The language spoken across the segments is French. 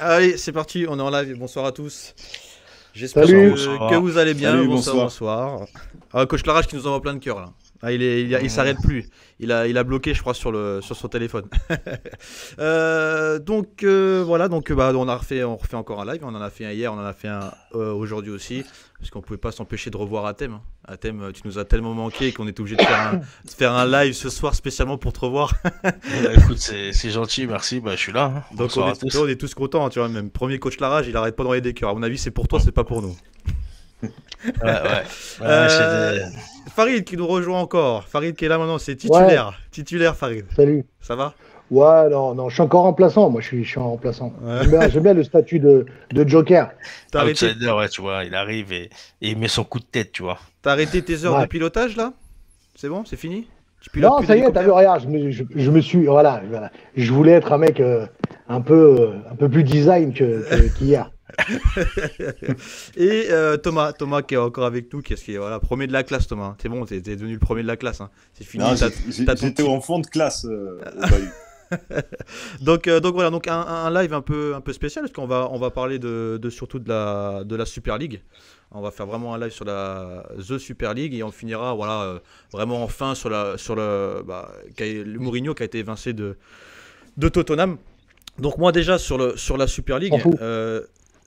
Allez, c'est parti, on est en live. Bonsoir à tous. J'espère Salut. que vous allez bien. Salut, Bonsoir, bonsoir. bonsoir. Ah, Coach Larrache qui nous envoie plein de cœurs là. Ah, il s'arrête plus. Il a bloqué, je crois, sur son téléphone. Voilà, bah, on refait encore un live. On en a fait un hier, on en a fait un aujourd'hui aussi. Parce qu'on pouvait pas s'empêcher de revoir Athème. Hein. Athème, tu nous as tellement manqué qu'on était obligé de faire un live ce soir spécialement pour te revoir. Écoute, c'est gentil, merci. Bah, je suis là. Hein. Donc Bonsoir à tous. on est tous contents, tu vois. Même premier coach Larrache, il arrête pas d'envoyer des cœurs. À mon avis, c'est pour toi, c'est pas pour nous. Ouais. Euh, Farid qui nous rejoint encore. Farid qui est là maintenant, c'est titulaire. Ouais. Titulaire, Farid. Salut. Ça va? Ouais, non, je suis encore remplaçant. Moi, je suis en remplaçant. Ouais. J'aime bien le statut de Joker. T'as arrêté, Outsider, ouais, tu vois, il arrive et il met son coup de tête, tu vois. t'as arrêté tes heures de Ouais. pilotage là? C'est bon, c'est fini? Tu pilotes Non, plus ça y est, t'as vu, d'hélicoptère? regarde, je me suis. Voilà. Je voulais être un mec un peu plus design qu'hier. Et Thomas qui est encore avec nous, qui est voilà, premier de la classe, Thomas. C'est bon, t'es devenu le premier de la classe. Hein. C'est fini. Non, T'as ton j'étais petit- en fond de classe au Bahut. donc voilà, donc un live un peu spécial parce on va parler surtout de la Super League. On va faire vraiment un live sur la The Super League et on finira voilà vraiment enfin sur le le Mourinho qui a été évincé de Tottenham. Donc moi déjà sur la Super T'en League, fous.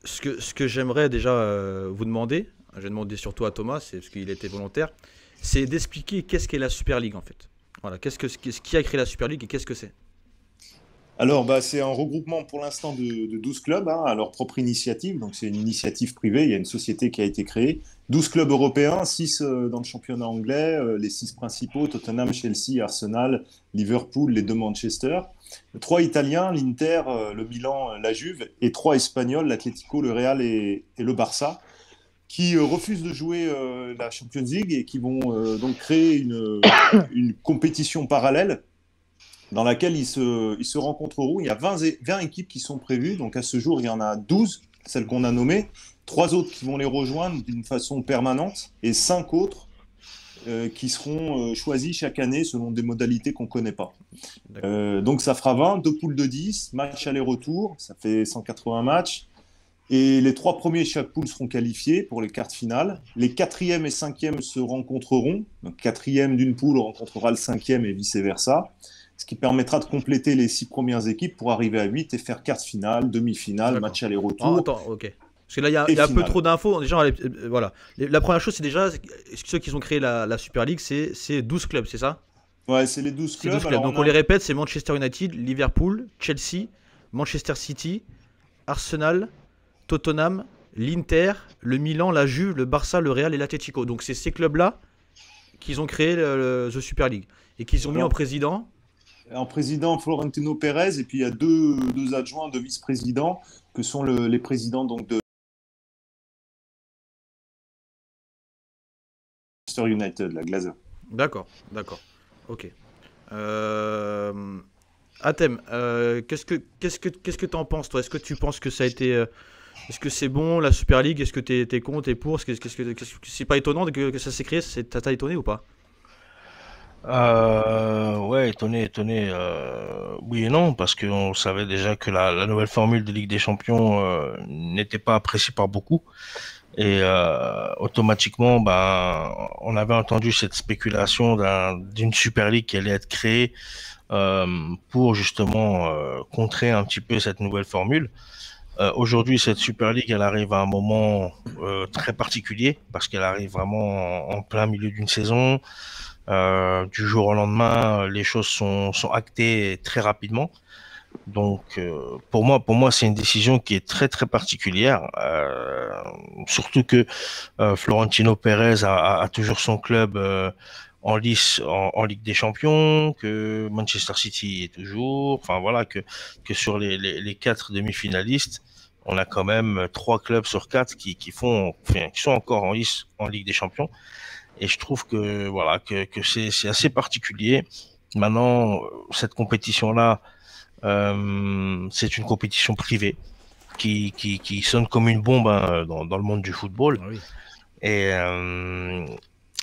ce que j'aimerais déjà vous demander, je vais demander surtout à Thomas, c'est parce qu'il était volontaire, c'est d'expliquer qu'est-ce qu'est la Super League en fait. Voilà, qui a créé la Super League et qu'est-ce que c'est? Alors, bah, c'est un regroupement pour l'instant de 12 clubs hein, à leur propre initiative. Donc, c'est une initiative privée. Il y a une société qui a été créée. 12 clubs européens, 6 dans le championnat anglais, les 6 principaux, Tottenham, Chelsea, Arsenal, Liverpool, les deux Manchester. 3 Italiens, l'Inter, le Milan, la Juve. Et 3 Espagnols, l'Atlético, le Real et le Barça, qui refusent de jouer la Champions League et qui vont donc créer une compétition parallèle dans laquelle ils se rencontreront. Il y a 20 équipes qui sont prévues. Donc à ce jour, il y en a 12, celles qu'on a nommées. 3 autres qui vont les rejoindre d'une façon permanente et 5 autres qui seront choisis chaque année selon des modalités qu'on ne connaît pas. Donc ça fera 20, deux poules de 10, match aller-retour, ça fait 180 matchs. Et les 3 premiers de chaque poule seront qualifiés pour les quarts de finale. Les 4e et 5e se rencontreront. Donc 4e d'une poule rencontrera le 5e et vice-versa. Ce qui permettra de compléter les 6 premières équipes pour arriver à 8 et faire quart de finale, demi-finale, D'accord. match Oh, aller-retour. attends, ok. Parce que là, il Et y a un peu finale. trop d'infos. Déjà, voilà. La première chose, c'est déjà, ceux qui ont créé la Super League, c'est 12 clubs, c'est ça? Ouais, c'est les 12 C'est clubs. 12 clubs. Alors Donc on on les a... répète, c'est Manchester United, Liverpool, Chelsea, Manchester City, Arsenal, Tottenham, l'Inter, le Milan, la Juve, le Barça, le Real et l'Atlético. Donc c'est ces clubs-là qu'ils ont créé The Super League. Et qu'ils ont mis en Alors, président. en président, Florentino Pérez, et puis il y a deux adjoints, deux vice-présidents, que sont les présidents donc, de Manchester United, la Glazer. D'accord, d'accord. Ok. Athème, qu'est-ce que t'en penses, toi? Est-ce que tu penses que ça a été. Est-ce que c'est bon, la Super League? Est-ce que t'es contre, t'es pour? C'est pas étonnant que ça s'est créé? Ça t'a étonné ou pas? Ouais, étonné. Oui et non, parce qu'on savait déjà que la nouvelle formule de Ligue des Champions n'était pas appréciée par beaucoup. Et automatiquement, ben, on avait entendu cette spéculation d'une Super League qui allait être créée pour justement contrer un petit peu cette nouvelle formule. Aujourd'hui, cette Super League, elle arrive à un moment très particulier parce qu'elle arrive vraiment en plein milieu d'une saison. Du jour au lendemain, les choses sont actées très rapidement. Donc, pour moi, c'est une décision qui est très très particulière. Surtout que Florentino Pérez a toujours son club en lice en Ligue des Champions, que Manchester City est toujours. Enfin voilà, que sur les 4 demi-finalistes, on a quand même 3 clubs sur 4 qui sont encore en lice en Ligue des Champions. Et je trouve que voilà que c'est assez particulier. Maintenant, cette compétition-là, c'est une compétition privée qui sonne comme une bombe hein, dans le monde du football. Ah oui. Et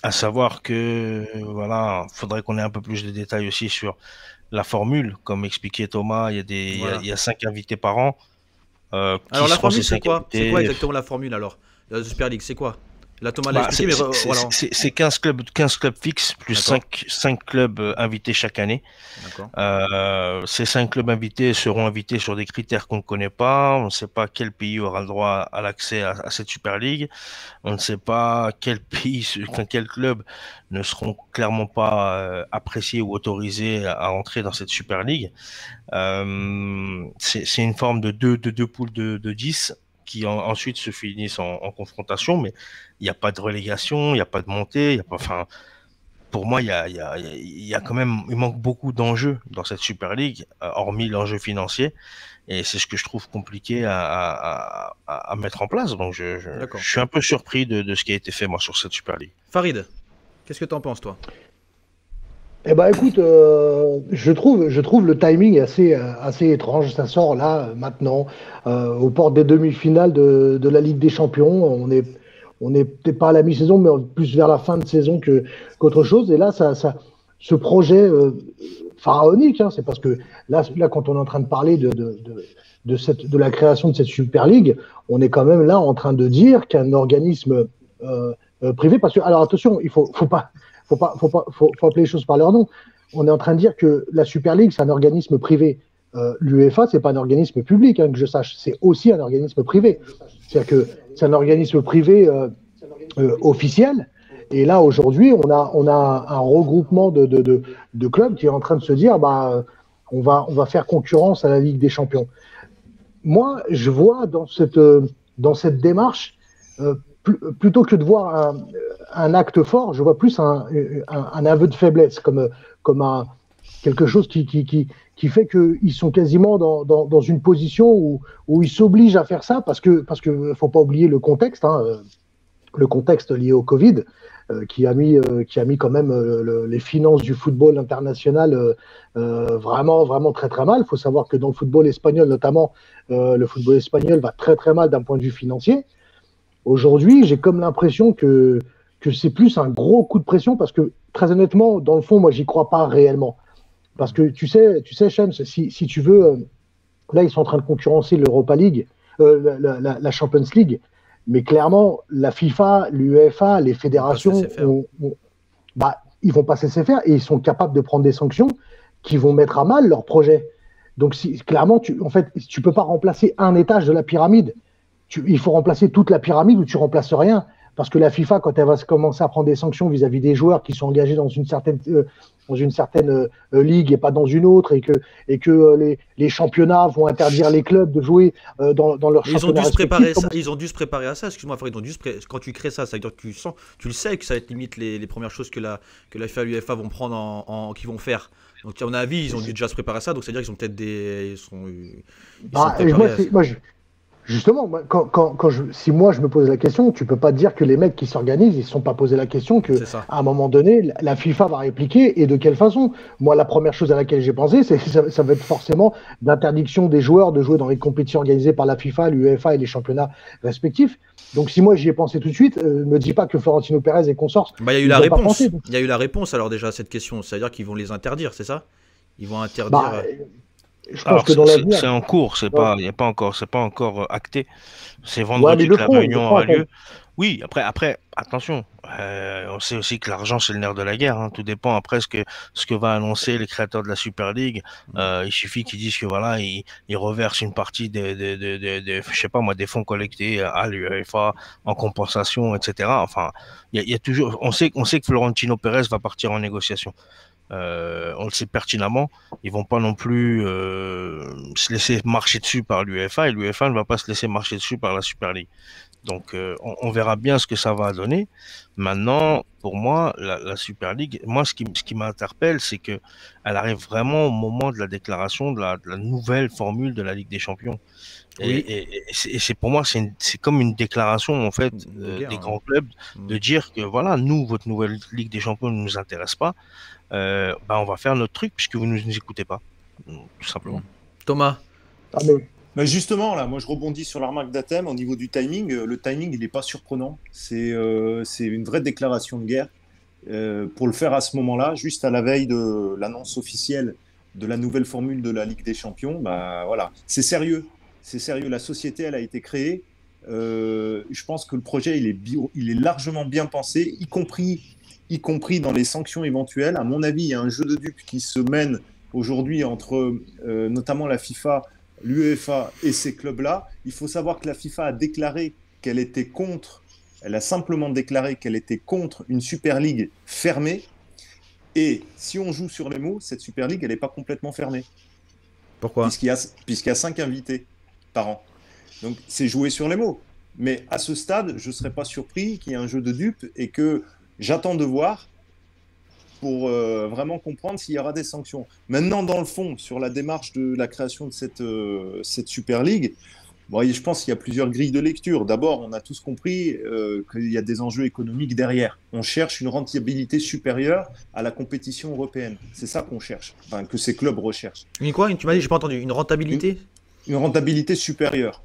à savoir que voilà, faudrait qu'on ait un peu plus de détails aussi sur la formule, comme expliquait Thomas. Il y a Voilà. il y a 5 invités par an. Alors la seront formule, ces c'est 5 quoi? C'est quoi invités. exactement la formule alors? La Super League, c'est quoi? Là, Thomas l'a Bah, expliqué, mais voilà. c'est 15 clubs fixes plus D'accord, 5 clubs invités chaque année. d'accord. Ces 5 clubs invités seront invités sur des critères qu'on ne connaît pas. On ne sait pas quel pays aura le droit à l'accès à cette Super League. On ne sait pas quel pays, quel club ne seront clairement pas appréciés ou autorisés à entrer dans cette Super League. C'est une forme de deux poules de 10 qui ensuite se finissent en confrontation, mais il n'y a pas de relégation, il n'y a pas de montée, il y a pas, enfin, pour moi, il y a quand même, il manque beaucoup d'enjeux dans cette Super League, hormis l'enjeu financier, et c'est ce que je trouve compliqué à mettre en place. Donc, D'accord. je suis un peu surpris de ce qui a été fait, moi, sur cette Super League. Farid, qu'est-ce que t'en penses, toi? Eh ben écoute, je trouve le timing assez étrange. Ça sort là, maintenant, aux portes des demi-finales de la Ligue des Champions. On est peut-être pas à la mi-saison, mais plus vers la fin de saison qu'autre chose. Et là, ce projet pharaonique, hein, c'est parce que là, quand on est en train de parler de la création de cette Super League, on est quand même là en train de dire qu'un organisme privé, parce que, alors attention, faut appeler les choses par leur nom. On est en train de dire que la Super League, c'est un organisme privé. L'UEFA, c'est pas un organisme public, hein, que je sache. C'est aussi un organisme privé. C'est-à-dire que c'est un organisme privé officiel. Et là, aujourd'hui, on a un regroupement de clubs qui est en train de se dire, on va faire concurrence à la Ligue des Champions. Moi, je vois dans cette démarche, plutôt que de voir un acte fort, je vois plus un aveu de faiblesse, comme quelque chose qui fait qu'ils sont quasiment dans une position où ils s'obligent à faire ça, parce que faut pas oublier le contexte, hein, le contexte lié au Covid, qui a mis quand même les finances du football international vraiment, vraiment très très mal. Il faut savoir que dans le football espagnol notamment, le football espagnol va très très mal d'un point de vue financier. Aujourd'hui, j'ai comme l'impression que c'est plus un gros coup de pression, parce que très honnêtement, dans le fond, moi, j'y crois pas réellement. Parce que tu sais, Shams, si tu veux, là, ils sont en train de concurrencer l'Europa League, la Champions League, mais clairement, la FIFA, l'UEFA, les fédérations, ils vont pas se laisser faire, et ils sont capables de prendre des sanctions qui vont mettre à mal leur projet. Donc, clairement, tu peux pas remplacer un étage de la pyramide. Il faut remplacer toute la pyramide, ou tu remplaces rien. Parce que la FIFA, quand elle va commencer à prendre des sanctions vis-à-vis des joueurs qui sont engagés dans une certaine ligue et pas dans une autre, et que les championnats vont interdire les clubs de jouer dans leur championnat respectif. Ils ont dû se préparer à ça. Excuse-moi, Farid, quand tu crées ça, ça veut dire que tu le sais que ça va être limite les premières choses que la FIFA et l'UEFA vont prendre qu'ils vont faire. Donc à mon avis, ils ont dû déjà se préparer à ça. Donc c'est-à-dire qu'ils ont peut-être Justement, si moi je me pose la question, tu peux pas dire que les mecs qui s'organisent, ils ne se sont pas posé la question qu'à un moment donné, la FIFA va répliquer, et de quelle façon. Moi, la première chose à laquelle j'ai pensé, ça va être forcément l'interdiction des joueurs de jouer dans les compétitions organisées par la FIFA, l'UEFA et les championnats respectifs. Donc si moi j'y ai pensé tout de suite, ne me dis pas que Florentino Pérez et consorts. Il y a eu la réponse. Il y a eu la réponse alors déjà à cette question. C'est-à-dire qu'ils vont les interdire, c'est ça? Ils vont interdire. Je pense que dans l'avenir, c'est en cours, c'est pas encore acté. C'est vendredi que la réunion aura lieu. Oui, après, attention. On sait aussi que l'argent c'est le nerf de la guerre. Hein. Tout dépend après ce que va annoncer les créateurs de la Super League. Il suffit qu'ils disent que voilà, ils reversent une partie je sais pas moi, des fonds collectés à l'UEFA en compensation, etc. Enfin, il y a toujours. On sait que Florentino Pérez va partir en négociation. On le sait pertinemment, ils vont pas non plus se laisser marcher dessus par l'UEFA, et l'UEFA ne va pas se laisser marcher dessus par la Super League. Donc on verra bien ce que ça va donner. Maintenant, pour moi, la Super League, moi ce qui m'interpelle, c'est que elle arrive vraiment au moment de la déclaration de la nouvelle formule de la Ligue des Champions. Oui. Et c'est pour moi, c'est comme une déclaration en fait des grands clubs de dire que voilà, nous, votre nouvelle Ligue des Champions ne nous intéresse pas. On va faire notre truc puisque vous ne nous écoutez pas, tout simplement. Thomas. Mais justement, là, moi je rebondis sur la remarque d'Athème au niveau du timing. Le timing, il n'est pas surprenant. C'est une vraie déclaration de guerre. Pour le faire à ce moment-là, juste à la veille de l'annonce officielle de la nouvelle formule de la Ligue des Champions, voilà, c'est sérieux. C'est sérieux. La société, elle a été créée. Je pense que le projet, il est largement bien pensé, y compris dans les sanctions éventuelles. À mon avis, il y a un jeu de dupes qui se mène aujourd'hui entre notamment la FIFA, l'UEFA et ces clubs-là. Il faut savoir que la FIFA a déclaré qu'elle était contre, elle a simplement déclaré qu'elle était contre une Super League fermée. Et si on joue sur les mots, cette Super League, elle n'est pas complètement fermée. Pourquoi? Puisqu'il y a 5 invités par an. Donc c'est jouer sur les mots. Mais à ce stade, je ne serais pas surpris qu'il y ait un jeu de dupes et que j'attends de voir pour vraiment comprendre s'il y aura des sanctions. Maintenant, dans le fond, sur la démarche de la création de cette Super League, bon, je pense qu'il y a plusieurs grilles de lecture. D'abord, on a tous compris qu'il y a des enjeux économiques derrière. On cherche une rentabilité supérieure à la compétition européenne. C'est ça qu'on cherche, enfin, que ces clubs recherchent. Une quoi? Tu m'as dit, j'ai pas entendu. Une rentabilité? Une rentabilité supérieure,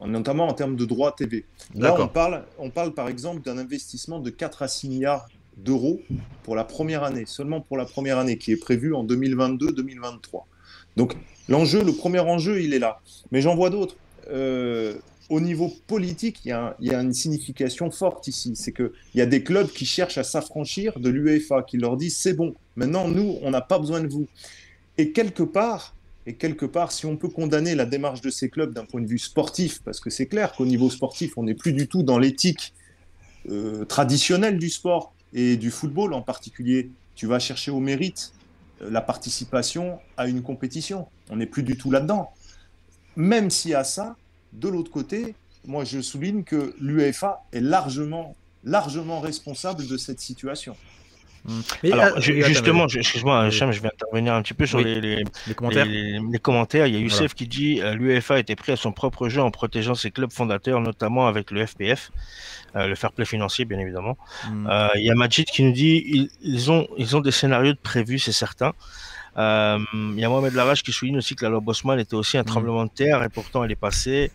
notamment en termes de droits TV. Là, on parle par exemple d'un investissement de 4 à 6 milliards d'euros pour la première année, seulement pour la première année, qui est prévue en 2022-2023. Donc, le premier enjeu, il est là. Mais j'en vois d'autres. Au niveau politique, il y a une signification forte ici. C'est qu'il y a des clubs qui cherchent à s'affranchir de l'UEFA, qui leur disent c'est bon, maintenant, nous, on n'a pas besoin de vous. Et quelque part, si on peut condamner la démarche de ces clubs d'un point de vue sportif, parce que c'est clair qu'au niveau sportif, on n'est plus du tout dans l'éthique traditionnelle du sport et du football en particulier. Tu vas chercher au mérite la participation à une compétition. On n'est plus du tout là-dedans. Même s'il y a ça, de l'autre côté, moi je souligne que l'UEFA est largement responsable de cette situation. Mais alors, justement, excuse-moi, Cham, je vais intervenir un petit peu sur les commentaires. Les commentaires. Il y a Youssef qui dit l'UEFA était pris à son propre jeu en protégeant ses clubs fondateurs, notamment avec le FPF, le fair play financier, bien évidemment. Il y a Majid qui nous dit ils ont des scénarios de prévus, c'est certain. Il y a Mohamed Larrache qui souligne aussi que la loi Bosman était aussi un tremblement de terre et pourtant elle est passée.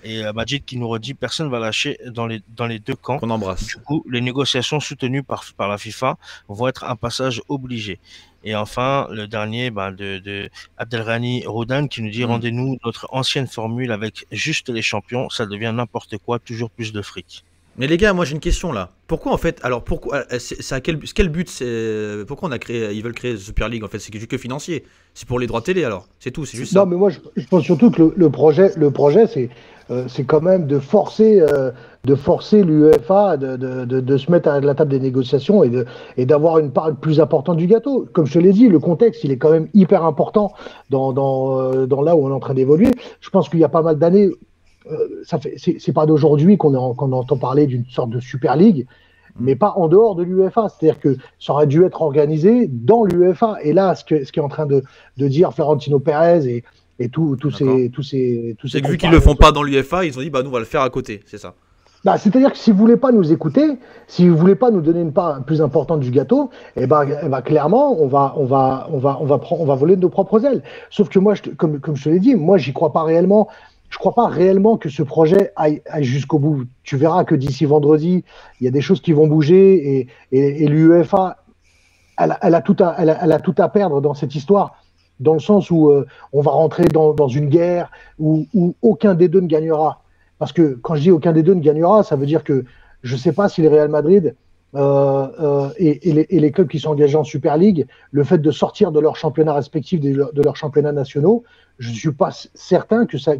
Et Majid qui nous redit personne ne va lâcher dans les deux camps. Qu'on embrasse. Du coup, les négociations soutenues par la FIFA vont être un passage obligé. Et enfin, le dernier de Abdelrani Roudan qui nous dit rendez-nous notre ancienne formule avec juste les champions, ça devient n'importe quoi, toujours plus de fric. Mais les gars, moi j'ai une question là. Pourquoi en fait, alors pourquoi, c'est à quel but pourquoi ils veulent créer Super League en fait? C'est que financier. C'est pour les droits télé alors. C'est tout, c'est juste ça. Non, mais moi je pense surtout que le projet c'est quand même de forcer l'UEFA de se mettre à la table des négociations et d'avoir une part plus importante du gâteau. Comme je te l'ai dit, le contexte il est quand même hyper important dans là où on est en train d'évoluer. Je pense qu'il y a pas mal d'années. C'est pas d'aujourd'hui qu'on entend parler d'une sorte de Super League, mais pas en dehors de l'UEFA. C'est-à-dire que ça aurait dû être organisé dans l'UEFA. Et là, ce qu'est en train de dire Florentino Pérez et tous ces c'est que vu qu'ils le font pas dans l'UEFA, ils ont dit nous on va le faire à côté, c'est ça. C'est-à-dire que si vous voulez pas nous écouter, si vous voulez pas nous donner une part plus importante du gâteau, clairement on va voler de nos propres ailes. Sauf que moi, comme je te l'ai dit, moi j'y crois pas réellement. Je ne crois pas réellement que ce projet aille jusqu'au bout. Tu verras que d'ici vendredi, il y a des choses qui vont bouger et l'UEFA, elle a tout à perdre dans cette histoire, dans le sens où on va rentrer dans une guerre où aucun des deux ne gagnera. Parce que quand je dis aucun des deux ne gagnera, ça veut dire que je ne sais pas si le Real Madrid et les clubs qui sont engagés en Super League, le fait de sortir de leur championnat respectif, de leurs championnats nationaux, je ne suis pas certain que ça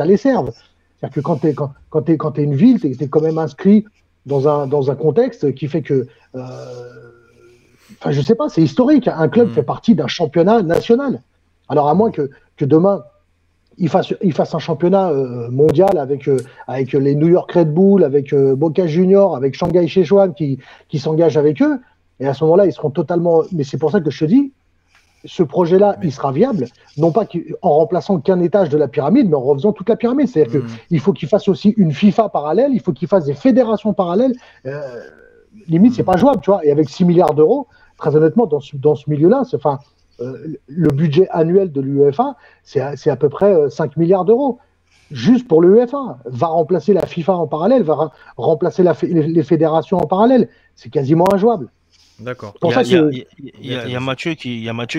les serve. C'est-à-dire que quand tu es une ville, tu es quand même inscrit dans un contexte qui fait que... je ne sais pas, c'est historique. Un club fait partie d'un championnat national. Alors à moins que demain, il fasse un championnat mondial avec les New York Red Bull, avec Boca Juniors, avec Shanghai Shenhua qui s'engagent avec eux. Et à ce moment-là, ils seront totalement... Mais c'est pour ça que je te dis, ce projet-là, il sera viable, non pas en remplaçant qu'un étage de la pyramide, mais en refaisant toute la pyramide. C'est-à-dire qu'il faut qu'il fasse aussi une FIFA parallèle, il faut qu'il fasse des fédérations parallèles. Limite, c'est pas jouable, tu vois. Et avec 6 milliards d'euros, très honnêtement, dans ce milieu-là, le budget annuel de l'UEFA, c'est à peu près 5 milliards d'euros. Juste pour l'UEFA. Va remplacer la FIFA en parallèle, va remplacer les fédérations en parallèle. C'est quasiment injouable. D'accord. C'est pour ça que Il y a Mathieu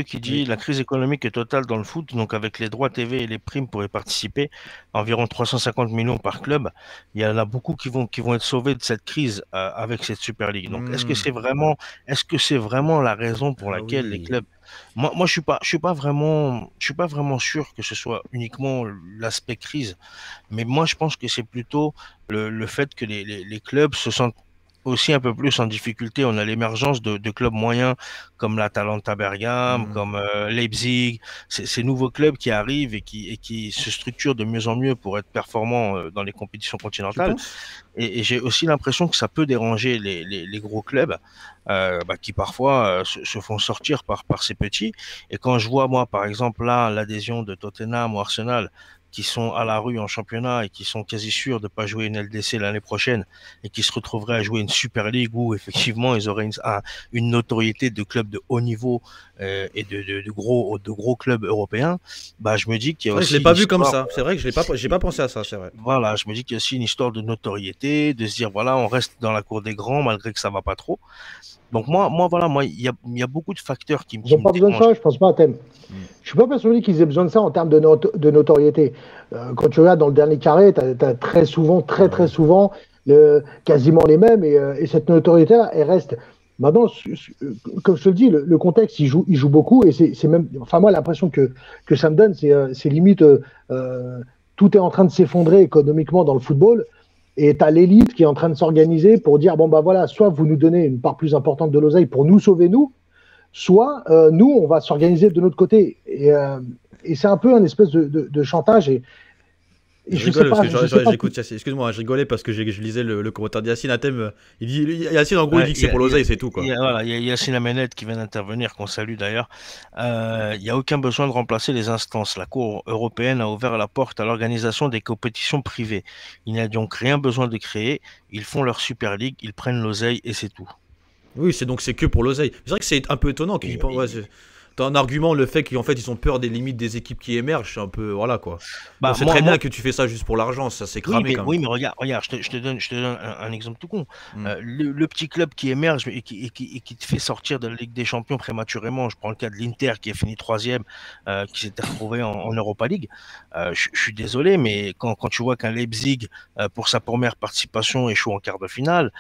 qui dit la crise économique est totale dans le foot, donc avec les droits TV et les primes pour y participer, environ 350 millions par club, il y en a beaucoup qui vont être sauvés de cette crise avec cette Super League. Donc est-ce que c'est vraiment la raison pour Ah laquelle les oui. clubs je suis pas vraiment sûr que ce soit uniquement l'aspect crise, mais moi je pense que c'est plutôt le fait que les clubs se sentent aussi un peu plus en difficulté. On a l'émergence de clubs moyens comme l'Atalanta Bergame, Hmm. comme Leipzig, ces nouveaux clubs qui arrivent et qui se structurent de mieux en mieux pour être performants dans les compétitions Tu continentales. penses? Et j'ai aussi l'impression que ça peut déranger les gros clubs qui parfois se font sortir par ces petits. Et quand je vois, moi, par exemple, là, l'adhésion de Tottenham ou Arsenal, qui sont à la rue en championnat et qui sont quasi sûrs de ne pas jouer une LDC l'année prochaine et qui se retrouveraient à jouer une Super League où effectivement ils auraient une notoriété de clubs de haut niveau et de gros clubs européens, bah, je me dis qu'il y C'est a vrai que je l'ai aussi une pas vu comme histoire. ça. C'est vrai que j'ai pas pensé à ça, c'est vrai. Voilà, je me dis qu'il y a aussi une histoire de notoriété, de se dire, voilà, on reste dans la cour des grands malgré que ça va pas trop. Donc voilà, il y a beaucoup de facteurs ils qui n'ont me pas besoin de dérangent. ça, je pense pas à thème. Hmm. Je suis pas persuadé qu'ils aient besoin de ça en termes de notoriété. Quand tu regardes dans le dernier carré, tu as très souvent, Ah très oui. souvent, quasiment les mêmes, et cette notoriété-là, elle reste. Maintenant, comme je te le dis, le contexte, il joue beaucoup, et c'est même, enfin moi, l'impression que ça me donne, c'est limite, tout est en train de s'effondrer économiquement dans le football, et tu as l'élite qui est en train de s'organiser pour dire, bon, bah voilà, soit vous nous donnez une part plus importante de l'oseille pour nous sauver, nous, soit nous, on va s'organiser de notre côté. Et c'est un peu un espèce de chantage. Et Je je sais rigole parce pas, que je sais pas. j'écoute Yacine. Excuse-moi, je rigolais parce que je lisais le commentaire d'Yacine Hatem. Il dit, Yacine, en gros, il Ouais, dit que c'est pour l'oseille, c'est tout, quoi. voilà, il y a Yacine Amenet qui vient d'intervenir, qu'on salue d'ailleurs. Il n'y a aucun besoin de remplacer les instances. La Cour européenne a ouvert la porte à l'organisation des compétitions privées. Il n'y a donc rien besoin de créer. Ils font leur Super League, ils prennent l'oseille et c'est tout. Oui, c'est que pour l'oseille. C'est vrai que c'est un peu étonnant qu'ils pensent. Ouais, t'as un argument, le fait qu'en fait ils ont peur des limites des équipes qui émergent, c'est un peu. Voilà quoi. On Bah, sait très bien que tu fais ça juste pour l'argent, ça s'est cramé quand même. Oui, mais regarde, je te donne un exemple tout con. Hmm. Le petit club qui émerge et qui te fait sortir de la Ligue des Champions prématurément, je prends le cas de l'Inter qui a fini troisième, qui s'était retrouvé en Europa League. Je suis désolé, mais quand tu vois qu'un Leipzig, pour sa première participation, échoue en quart de finale,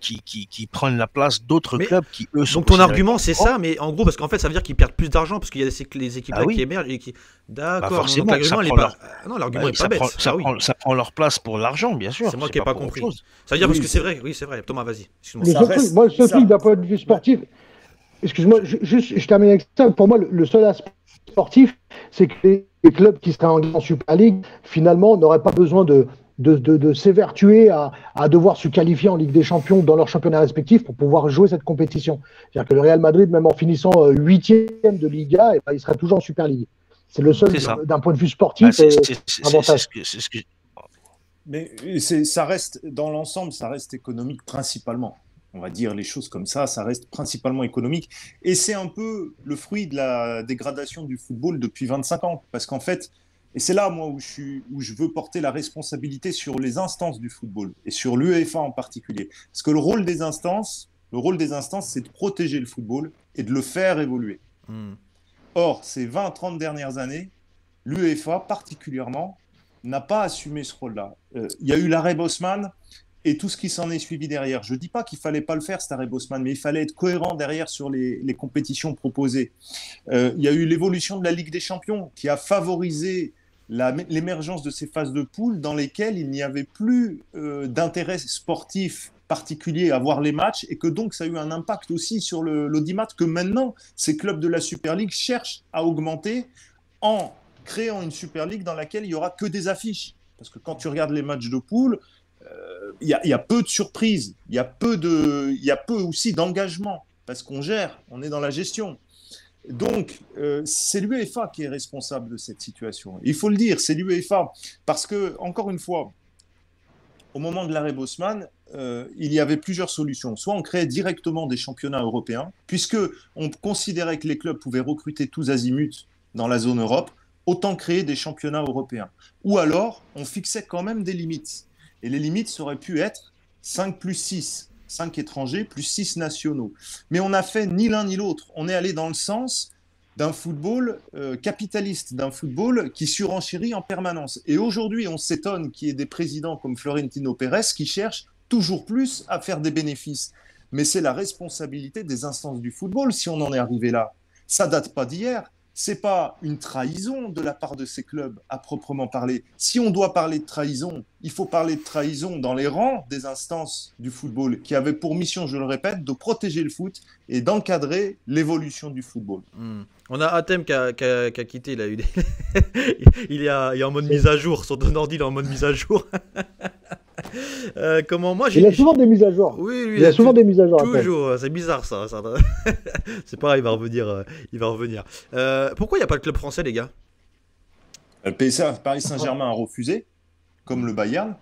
qui prennent la place d'autres Mais clubs qui, eux, sont donc ton considérés argument comme c'est grands, ça, mais en gros parce qu'en fait ça veut dire qu'ils perdent plus d'argent parce qu'il y a les équipes bah là qui oui, émergent et qui. bah D'accord. Donc forcément que ça l'argument il est prend pas. leur, Non, bah l'argument est oui, pas bête. Bah oui. ça prend leur place pour l'argent, bien C'est sûr, moi c'est qui ai pas pas pour autre compris. chose. Ça veut dire parce Oui, que c'est vrai. Oui, c'est vrai. Thomas, vas-y. Excuse-moi. Le ça seul truc, reste moi, le seul truc ça. d'un point de vue Ouais. sportif, excuse-moi, juste, je termine avec ça. Pour moi, le seul aspect sportif, c'est que les clubs qui seraient en Super League, finalement, n'auraient pas besoin de s'évertuer à devoir se qualifier en Ligue des Champions dans leur championnat respectif pour pouvoir jouer cette compétition. C'est-à-dire que le Real Madrid, même en finissant huitième de Liga, il serait toujours en Super League. C'est le seul, C'est ça. d'un point de vue Bah, sportif, avantage. c'est ce que Mais ça reste, dans l'ensemble, ça reste économique principalement. On va dire les choses comme ça reste principalement économique. Et c'est un peu le fruit de la dégradation du football depuis 25 ans. Parce qu'en fait, et c'est là, moi, où je veux porter la responsabilité sur les instances du football, et sur l'UEFA en particulier. Parce que le rôle des instances, c'est de protéger le football et de le faire évoluer. Hmm. Or, ces 20-30 dernières années, l'UEFA particulièrement n'a pas assumé ce rôle-là. Il y a eu l'arrêt Bosman et tout ce qui s'en est suivi derrière. Je ne dis pas qu'il ne fallait pas le faire, cet arrêt Bosman, mais il fallait être cohérent derrière sur les compétitions proposées. Il y a eu l'évolution de la Ligue des Champions qui a favorisé l'émergence de ces phases de poule dans lesquelles il n'y avait plus d'intérêt sportif particulier à voir les matchs et que donc ça a eu un impact aussi sur l'audimat que maintenant ces clubs de la Super League cherchent à augmenter en créant une Super League dans laquelle il n'y aura que des affiches. Parce que quand tu regardes les matchs de poule, il y a peu de surprises, il y a peu aussi d'engagement, parce qu'on gère, on est dans la gestion. Donc, c'est l'UEFA qui est responsable de cette situation. Il faut le dire, c'est l'UEFA. Parce que, encore une fois, au moment de l'arrêt Bosman, il y avait plusieurs solutions. Soit on créait directement des championnats européens, puisqu'on considérait que les clubs pouvaient recruter tous azimuts dans la zone Europe, autant créer des championnats européens. Ou alors, on fixait quand même des limites. Et les limites auraient pu être 5 plus 6. 5 étrangers, plus 6 nationaux. Mais on n'a fait ni l'un ni l'autre. On est allé dans le sens d'un football capitaliste, d'un football qui surenchérit en permanence. Et aujourd'hui, on s'étonne qu'il y ait des présidents comme Florentino Pérez qui cherchent toujours plus à faire des bénéfices. Mais c'est la responsabilité des instances du football si on en est arrivé là. Ça date pas d'hier. C'est pas une trahison de la part de ces clubs à proprement parler. Si on doit parler de trahison, il faut parler de trahison dans les rangs des instances du football qui avaient pour mission, je le répète, de protéger le foot et d'encadrer l'évolution du football. On a Atem qui a quitté, il a eu des... il est en mode mise à jour, son ordi il est en mode mise à jour. Il a souvent des mises à jour. Oui, lui, il a souvent des mises à jour. Toujours, c'est bizarre ça. C'est pareil, il va revenir. Pourquoi il n'y a pas de club français, les gars? Le Paris Saint-Germain a refusé, comme le Bayern.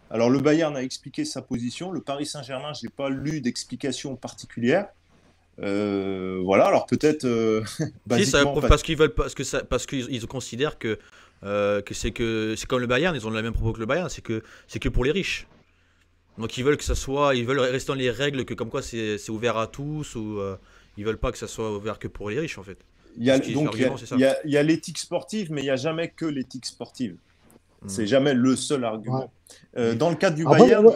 Alors le Bayern a expliqué sa position. Le Paris Saint-Germain, je n'ai pas lu d'explication particulière. Voilà, alors peut-être. Parce qu'ils considèrent que c'est comme le Bayern, ils ont le même propos que le Bayern, c'est que pour les riches. Donc ils veulent rester dans les règles, que comme quoi c'est ouvert à tous, ou ils veulent pas que ça soit ouvert que pour les riches en fait. Il y a l'éthique sportive, mais il n'y a jamais que l'éthique sportive. C'est jamais le seul argument. Ouais. Dans le cadre du Bayern.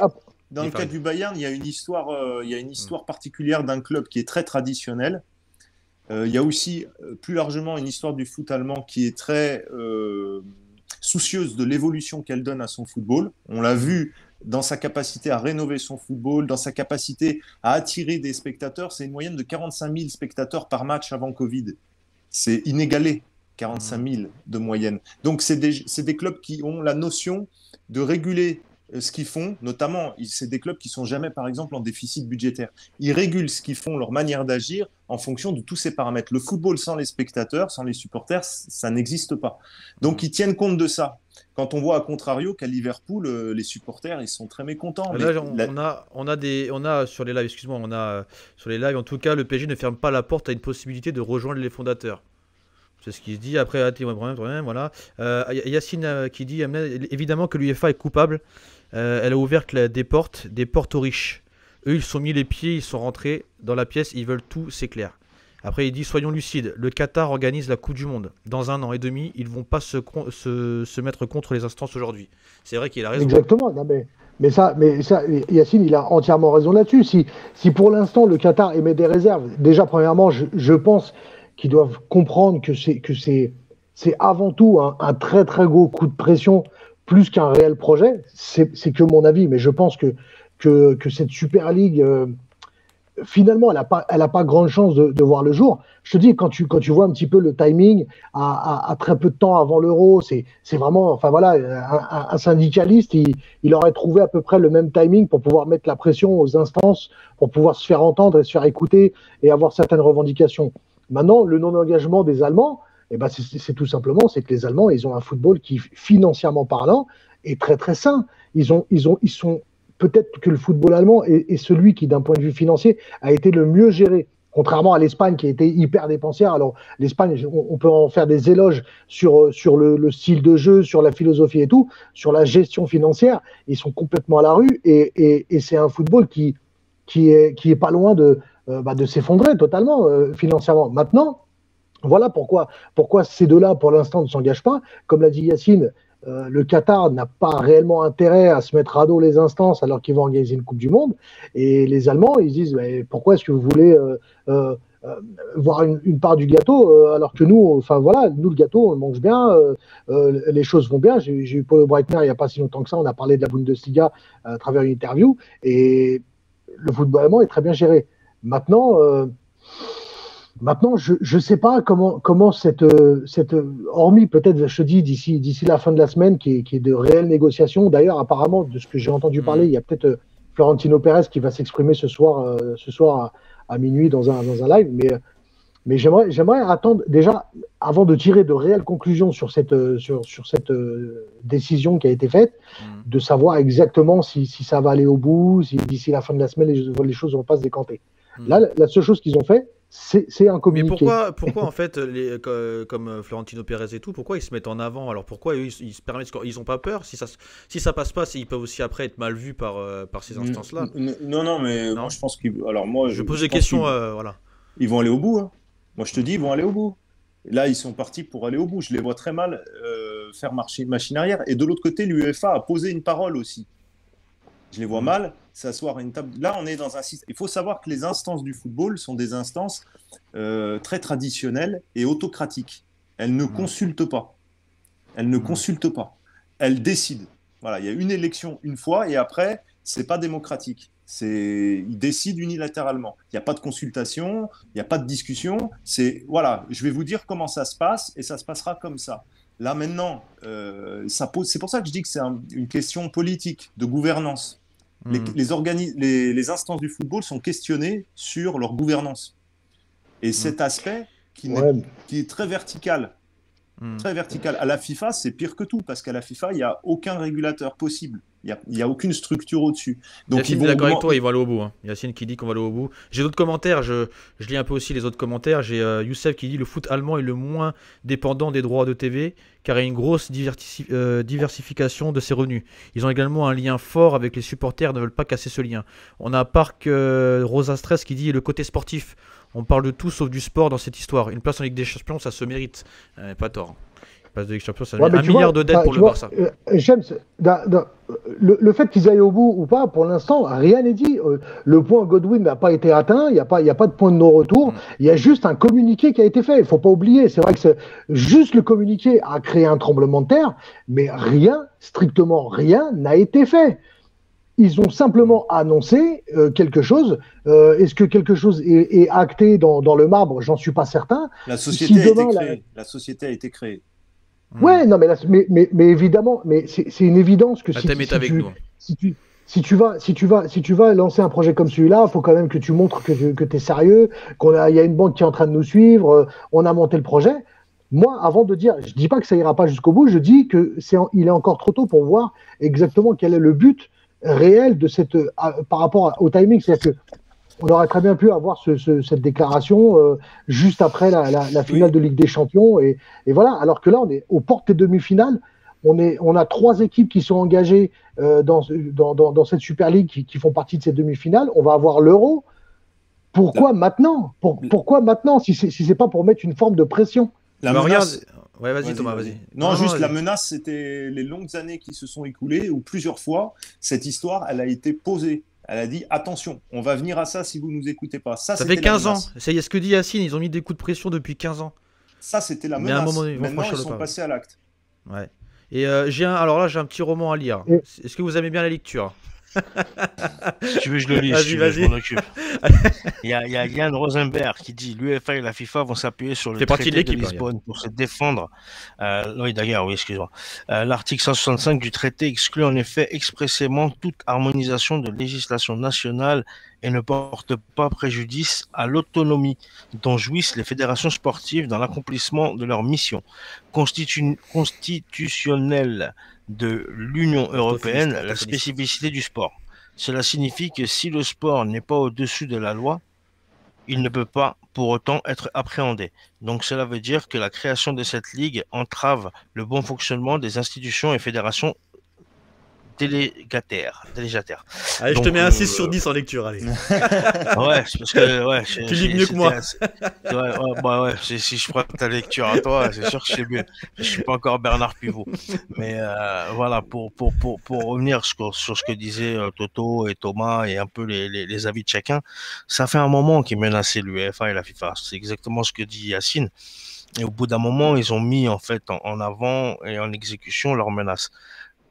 Dans le cas du Bayern, il y a une histoire particulière d'un club qui est très traditionnel. Il y a aussi plus largement une histoire du foot allemand qui est très soucieuse de l'évolution qu'elle donne à son football. On l'a vu dans sa capacité à rénover son football, dans sa capacité à attirer des spectateurs. C'est une moyenne de 45 000 spectateurs par match avant Covid. C'est inégalé, 45 000 de moyenne. Donc c'est des clubs qui ont la notion de réguler ce qu'ils font, notamment, c'est des clubs qui ne sont jamais, par exemple, en déficit budgétaire. Ils régulent ce qu'ils font, leur manière d'agir, en fonction de tous ces paramètres. Le football sans les spectateurs, sans les supporters, ça n'existe pas. Donc, ils tiennent compte de ça. Quand on voit, à contrario, qu'à Liverpool, les supporters, ils sont très mécontents. Là, on a sur les lives, excuse-moi, sur les lives, en tout cas, le PSG ne ferme pas la porte à une possibilité de rejoindre les fondateurs. C'est ce qui se dit. Après, voilà. Yacine qui dit évidemment que l'UEFA est coupable. Elle a ouvert des portes aux riches. Eux, ils sont mis les pieds, ils sont rentrés dans la pièce, ils veulent tout, c'est clair. Après, il dit soyons lucides. Le Qatar organise la Coupe du Monde. Dans 1 an et demi, ils vont pas se mettre contre les instances aujourd'hui. C'est vrai qu'il a raison. Exactement. Non, mais ça, Yacine, il a entièrement raison là-dessus. Si pour l'instant le Qatar émet des réserves, déjà premièrement, je pense qu'ils doivent comprendre que c'est avant tout un très très gros coup de pression plus qu'un réel projet. C'est que mon avis, mais je pense que cette Super League, finalement, elle a pas grande chance de voir le jour. Je te dis, quand tu vois un petit peu le timing, à très peu de temps avant l'Euro, c'est vraiment, enfin voilà, un syndicaliste, il aurait trouvé à peu près le même timing pour pouvoir mettre la pression aux instances, pour pouvoir se faire entendre et se faire écouter et avoir certaines revendications. Maintenant, le non-engagement des Allemands, c'est tout simplement, c'est que les Allemands, ils ont un football qui, financièrement parlant, est très très sain. Ils sont peut-être que le football allemand est celui qui, d'un point de vue financier, a été le mieux géré. Contrairement à l'Espagne qui a été hyper dépensière. Alors l'Espagne, on peut en faire des éloges sur le style de jeu, sur la philosophie et tout, sur la gestion financière. Ils sont complètement à la rue et c'est un football qui est pas loin de s'effondrer totalement financièrement. Maintenant, voilà pourquoi ces deux-là, pour l'instant, ne s'engagent pas. Comme l'a dit Yacine, le Qatar n'a pas réellement intérêt à se mettre à dos les instances alors qu'ils vont organiser une Coupe du Monde. Et les Allemands, ils disent pourquoi est-ce que vous voulez voir une part du gâteau alors que nous, le gâteau, on le mange bien, les choses vont bien. J'ai eu Paulo Breitner il n'y a pas si longtemps que ça, on a parlé de la Bundesliga à travers une interview et le football allemand est très bien géré. Maintenant, je sais pas comment cette hormis peut-être, je te dis, d'ici la fin de la semaine, qui est de réelles négociations. D'ailleurs, apparemment, de ce que j'ai entendu parler, il y a peut-être Florentino Pérez qui va s'exprimer ce soir à minuit dans un live. Mais j'aimerais attendre déjà, avant de tirer de réelles conclusions sur cette décision qui a été faite, de savoir exactement si ça va aller au bout, si d'ici la fin de la semaine les choses vont pas se décanter. Là, la seule chose qu'ils ont fait, c'est un Mais communiqué. pourquoi en fait, comme Florentino Pérez et tout, pourquoi ils se mettent en avant? Alors pourquoi eux, ils se permettent, ils ont pas peur? Si ça passe pas, ils peuvent aussi après être mal vus par ces instances-là. Non, non, mais moi Non? je pense qu'ils. Alors moi, Je pose je des pense questions, qu'ils voilà. ils vont aller au bout, hein. Moi je te dis, ils vont aller au bout. Là, ils sont partis pour aller au bout. Je les vois très mal faire marcher machine arrière. Et de l'autre côté, l'UEFA a posé une parole aussi. Je les vois Mm. mal s'asseoir à une table. Là, on est dans un système. Il faut savoir que les instances du football sont des instances très traditionnelles et autocratiques. Elles ne Mm. consultent pas. Elles ne Mm. consultent pas. Elles décident. Voilà, il y a une élection une fois et après, c'est pas démocratique. Ils décident unilatéralement. Il n'y a pas de consultation, il n'y a pas de discussion. C'est voilà, je vais vous dire comment ça se passe et ça se passera comme ça. Là maintenant, c'est pour ça que je dis que c'est une question politique, de gouvernance. Mm. Les instances du football sont questionnées sur leur gouvernance. Et Mm. cet aspect Ouais. qui est très vertical, Mm. très vertical. À la FIFA, c'est pire que tout, parce qu'à la FIFA, il n'y a aucun régulateur possible. Il y a aucune structure au-dessus. Donc, Yacine est d'accord avec toi, ils vont aller au bout, hein. Yacine qui dit qu'on va aller au bout. J'ai d'autres commentaires, je lis un peu aussi les autres commentaires. J'ai Youssef qui dit le foot allemand est le moins dépendant des droits de TV car il y a une grosse diversification de ses revenus. Ils ont également un lien fort avec les supporters, ne veulent pas casser ce lien. On a Parc Rosa Stress qui dit le côté sportif. On parle de tout sauf du sport dans cette histoire. Une place en Ligue des Champions, ça se mérite. Pas tort. Une place de Ligue des Champions, ça se Ouais, mérite. mais Un tu milliard vois, de dettes pour tu le vois, Barça. James, le fait qu'ils aillent au bout ou pas, pour l'instant, rien n'est dit. Le point Godwin n'a pas été atteint, il y a pas de point de non-retour, Mm. il y a juste un communiqué qui a été fait. Il faut pas oublier, c'est vrai que juste le communiqué a créé un tremblement de terre, mais rien, strictement rien, n'a été fait. Ils ont simplement annoncé quelque chose. Est-ce que quelque chose est acté dans le marbre? J'en suis pas certain. la Si société a été demain, créée. La société a été créée. Mm. ouais, non, mais, mais évidemment, mais c'est une évidence que La thème est avec nous. si tu, si tu vas lancer un projet comme celui-là, il faut quand même que tu montres que tu es sérieux, il y a une banque qui est en train de nous suivre, on a monté le projet. Moi, avant de dire, je dis pas que ça ira pas jusqu'au bout, je dis que il est encore trop tôt pour voir exactement quel est le but réel de par rapport au timing. C'est-à-dire que on aurait très bien pu avoir cette déclaration juste après la finale Oui. de Ligue des Champions. Et voilà, alors que là, on est aux portes des demi-finales. On a 3 équipes qui sont engagées dans cette Super League qui font partie de ces demi-finales. On va avoir l'Euro. Pourquoi maintenant Pourquoi maintenant si c'est pas pour mettre une forme de pression? La Bah, regarde. menace. Ouais, vas-y Vas-y, Thomas, vas-y. vas-y. Non, juste la vas-y. menace, c'était les longues années qui se sont écoulées où plusieurs fois, cette histoire, elle a été posée. Elle a dit attention, on va venir à ça si vous nous écoutez pas. Ça, Ça fait c'était la 15 ans. menace. C'est ce que dit Yacine, ils ont mis des coups de pression depuis 15 ans. Ça, c'était la Mais à un moment menace. donné, ils vont Maintenant, franchir ils le sont pas. passés à l'acte. Ouais. Et alors là, j'ai un petit roman à lire. Et- Est-ce que vous aimez bien la lecture? Si tu veux, je le lis, si Vas-y, tu veux, je vas-y. m'en occupe. Il y a Yann Rosenberg qui dit l'UEFA et la FIFA vont s'appuyer sur le Fait partie de traité de l'équipe, hein, Lisbonne pour se défendre. Oui, d'ailleurs, oui, excuse-moi. L'article 165 du traité exclut en effet expressément toute harmonisation de législation nationale et ne porte pas préjudice à l'autonomie dont jouissent les fédérations sportives dans l'accomplissement de leur mission constitutionnelle de l'Union européenne, la orthophoniste. spécificité du sport. Cela signifie que si le sport n'est pas au-dessus de la loi, il ne peut pas pour autant être appréhendé. Donc cela veut dire que la création de cette ligue entrave le bon fonctionnement des institutions et fédérations délégataires. Allez, je te Donc, mets un 6 sur 10 en lecture, allez. Ouais, c'est parce que ouais, Tu lis mieux que moi. Si je prends ta lecture à toi, c'est sûr que je sais mieux. Je suis pas encore Bernard Pivot, mais voilà pour revenir sur ce que disaient Toto et Thomas et un peu les avis de chacun, ça fait un moment qu'ils menaçaient l'UEFA et la FIFA. C'est exactement ce que dit Yacine. Et au bout d'un moment, ils ont mis en fait en avant et en exécution leurs menaces.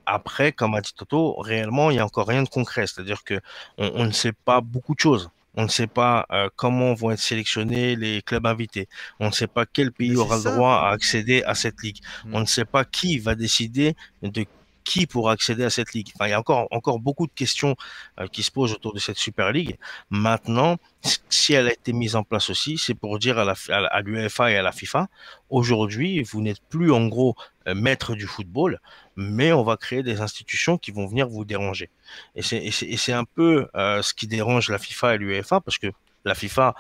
Après, comme a dit Toto, réellement, il n'y a encore rien de concret. C'est-à-dire que on ne sait pas beaucoup de choses. On ne sait pas comment vont être sélectionnés les clubs invités. On ne sait pas quel pays Mais c'est aura le ça. droit à accéder à cette ligue. Mm. On ne sait pas qui va décider de qui pourra accéder à cette ligue. Enfin, il y a encore beaucoup de questions qui se posent autour de cette Super League. Maintenant, si elle a été mise en place aussi, c'est pour dire à l'UEFA et à la FIFA, aujourd'hui, vous n'êtes plus en gros maître du football, mais on va créer des institutions qui vont venir vous déranger. Et c'est un peu ce qui dérange la FIFA et l'UEFA, parce que la FIFA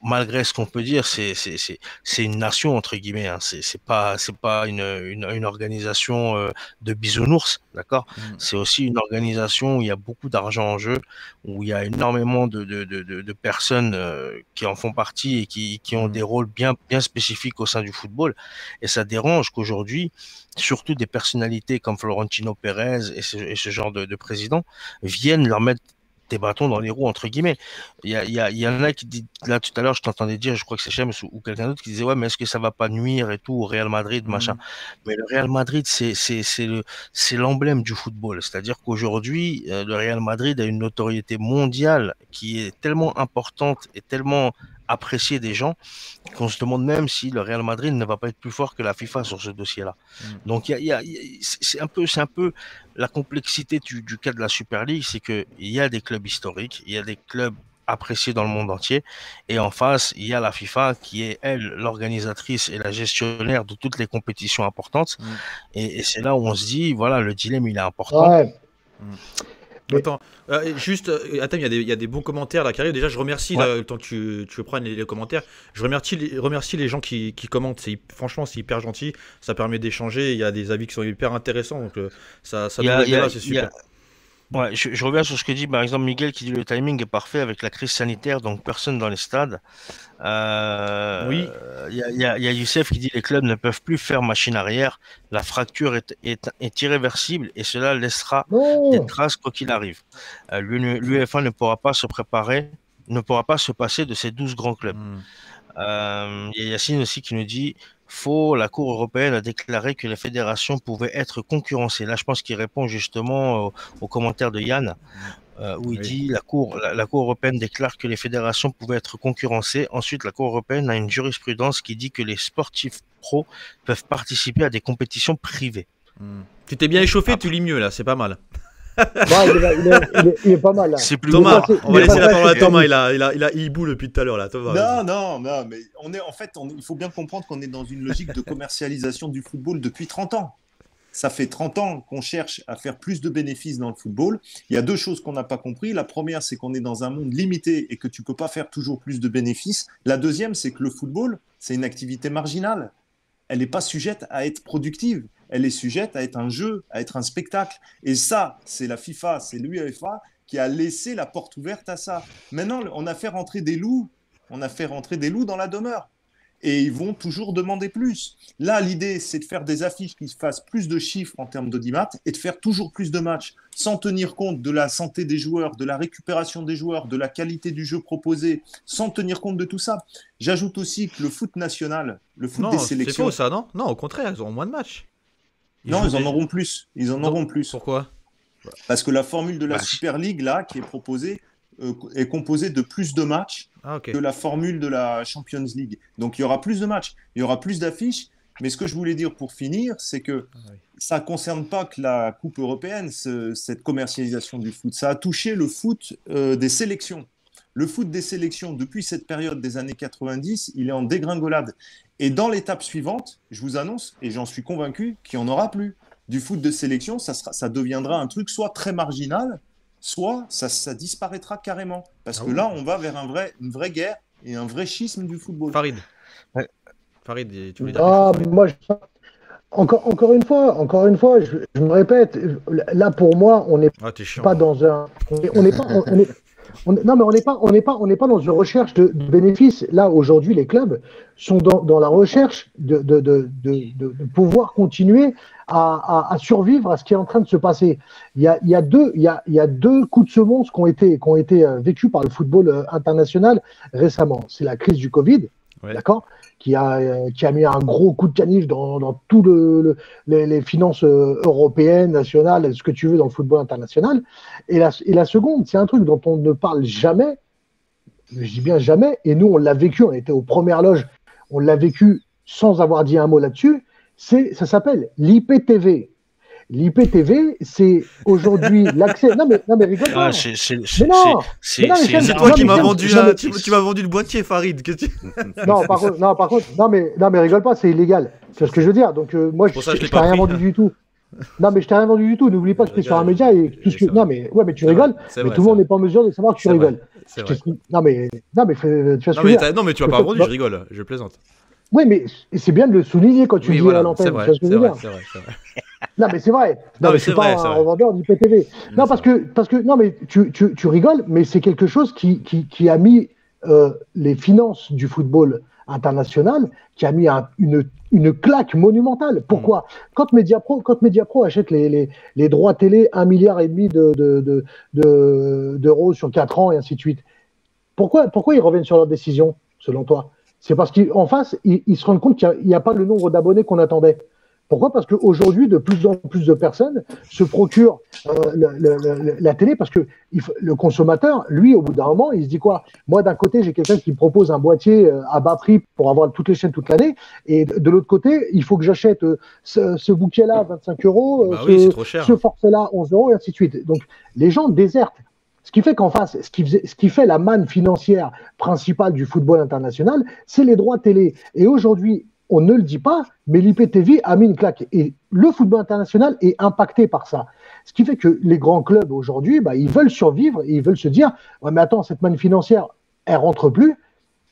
malgré ce qu'on peut dire, c'est une nation entre guillemets. Hein. C'est pas une organisation de bisounours, d'accord. C'est aussi une organisation où il y a beaucoup d'argent en jeu, où il y a énormément de personnes qui en font partie et qui ont des rôles bien spécifiques au sein du football. Et ça dérange qu'aujourd'hui, surtout des personnalités comme Florentino Pérez et ce genre de président viennent leur mettre des bâtons dans les roues, entre guillemets. Il y en a qui dit, là, tout à l'heure, je t'entendais dire, je crois que c'est Chems ou quelqu'un d'autre qui disait, ouais, mais est-ce que ça va pas nuire et tout au Real Madrid, machin. Mais le Real Madrid, c'est l'emblème du football. C'est-à-dire qu'aujourd'hui, le Real Madrid a une notoriété mondiale qui est tellement importante et tellement appréciée des gens qu'on se demande même si le Real Madrid ne va pas être plus fort que la FIFA sur ce dossier-là. Donc, c'est un peu la complexité du cas de la Super League, c'est qu'il y a des clubs historiques, il y a des clubs appréciés dans le monde entier, et en face, il y a la FIFA qui est, elle, l'organisatrice et la gestionnaire de toutes les compétitions importantes. Et c'est là où on se dit, voilà, le dilemme, il est important. Ouais. Attends, attends, il y a des bons commentaires là qui arrivent. Déjà, je remercie, là, le temps que tu prennes les commentaires. Je remercie les gens qui commentent. Franchement, c'est hyper gentil. Ça permet d'échanger. Il y a des avis qui sont hyper intéressants. Donc, ça c'est super. Ouais, je reviens sur ce que dit par exemple Miguel qui dit le timing est parfait avec la crise sanitaire, donc personne dans les stades. Oui. Il y a Youssef qui dit les clubs ne peuvent plus faire machine arrière, la fracture est irréversible et cela laissera des traces quoi qu'il arrive. L'UEFA ne pourra pas se passer de ces 12 grands clubs. Il y a Yacine aussi qui nous dit la Cour européenne a déclaré que les fédérations pouvaient être concurrencées. Là, je pense qu'il répond justement aux commentaires de Yann, où il dit la Cour européenne déclare que les fédérations pouvaient être concurrencées. Ensuite, la Cour européenne a une jurisprudence qui dit que les sportifs pros peuvent participer à des compétitions privées. Tu t'es bien échauffé, tu lis mieux là, c'est pas mal. Il est pas mal là. C'est plus Thomas, on va laisser la parole à Thomas. Il boule depuis tout à l'heure là. Thomas, non, mais il faut bien comprendre qu'on est dans une logique de commercialisation du football depuis 30 ans. Ça fait 30 ans qu'on cherche à faire plus de bénéfices dans le football. Il y a deux choses qu'on n'a pas compris. La première, c'est qu'on est dans un monde limité et que tu peux pas faire toujours plus de bénéfices. La deuxième, c'est que le football, c'est une activité marginale. Elle n'est pas sujette à être productive. Elle est sujette à être un jeu, à être un spectacle. Et ça, c'est la FIFA, c'est l'UEFA qui a laissé la porte ouverte à ça. Maintenant, on a fait rentrer des loups. On a fait rentrer des loups dans la demeure. Et ils vont toujours demander plus. Là, l'idée, c'est de faire des affiches qui fassent plus de chiffres en termes d'audimat et de faire toujours plus de matchs sans tenir compte de la santé des joueurs, de la récupération des joueurs, de la qualité du jeu proposé, sans tenir compte de tout ça. J'ajoute aussi que le foot national, le foot des sélections... C'est faux ça, non ? Non, au contraire, ils auront moins de matchs. Ils en auront plus. Ils en auront plus. Pourquoi ? Parce que la formule de la Super League, là, qui est proposée, est composée de plus de matchs que la formule de la Champions League. Donc, il y aura plus de matchs, il y aura plus d'affiches. Mais ce que je voulais dire pour finir, c'est que ça ne concerne pas que la Coupe européenne, cette commercialisation du foot. Ça a touché le foot des sélections. Le foot des sélections, depuis cette période des années 90, il est en dégringolade. Et dans l'étape suivante, je vous annonce, et j'en suis convaincu, qu'il n'y en aura plus. Du foot de sélection, ça deviendra un truc soit très marginal, soit ça disparaîtra carrément. Parce que là, on va vers une vraie guerre et un vrai schisme du football. Farid, tu voulais dire moi, encore une fois, je me répète, là pour moi, on n'est pas dans un... Non, mais on n'est pas dans une recherche de bénéfices. Là, aujourd'hui, les clubs sont dans la recherche de pouvoir continuer à survivre à ce qui est en train de se passer. Il y a deux coups de semonce qui ont été vécus par le football international récemment. C'est la crise du Covid, d'accord, qui a mis un gros coup de canif dans tout les finances européennes, nationales, ce que tu veux dans le football international. Et la seconde, c'est un truc dont on ne parle jamais, je dis bien jamais, et nous on l'a vécu, on était aux premières loges, on l'a vécu sans avoir dit un mot là-dessus, ça s'appelle l'IPTV. L'IPTV, c'est aujourd'hui l'accès. Non mais rigole pas. C'est toi qui m'as vendu tu m'as vendu le boîtier, Farid. Non, par contre, non mais rigole pas, c'est illégal. C'est ce que je veux dire. Donc moi, je t'ai rien vendu du tout. Non mais je t'ai rien vendu du tout. N'oublie pas que tu es sur un média et tout ce que. Non mais tu rigoles. Mais tout le monde n'est pas en mesure de savoir que tu rigoles. C'est vrai. Non, mais tu vas Non, mais, suivre. non, mais tu m'as pas répondu, je rigole, je plaisante. Oui, mais c'est bien de le souligner quand tu Oui, le dis voilà, à c'est l'antenne. Tu vrai, vois ce que je c'est veux vrai, dire? c'est vrai, c'est vrai. Non, mais c'est vrai. Non, Non, mais je c'est suis pas vrai, un c'est vrai. revendeur d'IPTV. Non, Non, c'est parce que, non, mais tu rigoles, mais c'est quelque chose qui a mis les finances du football international, qui a mis une claque monumentale. vrai. Pourquoi? Quand Mediapro achète les droits télé 1,5 milliard d'euros sur 4 ans et ainsi de suite, pourquoi ils reviennent sur leur décision, selon toi? C'est parce qu'en face, ils se rendent compte qu'il n'y a pas le nombre d'abonnés qu'on attendait. Pourquoi? Parce qu'aujourd'hui, de plus en plus de personnes se procurent la télé parce que le consommateur, lui, au bout d'un moment, il se dit quoi? Moi, d'un côté, j'ai quelqu'un qui me propose un boîtier à bas prix pour avoir toutes les chaînes toute l'année, et de l'autre côté, il faut que j'achète ce bouquet-là à 25 euros, Bah oui, c'est trop ce cher. forfait-là 11 euros, et ainsi de suite. Donc, les gens désertent. Ce qui fait qu'en face, ce qui fait la manne financière principale du football international, c'est les droits télé. Et aujourd'hui, on ne le dit pas, mais l'IPTV a mis une claque. Et le football international est impacté par ça. Ce qui fait que les grands clubs aujourd'hui, bah, ils veulent survivre et ils veulent se dire, ouais, mais attends, cette manne financière, elle rentre plus.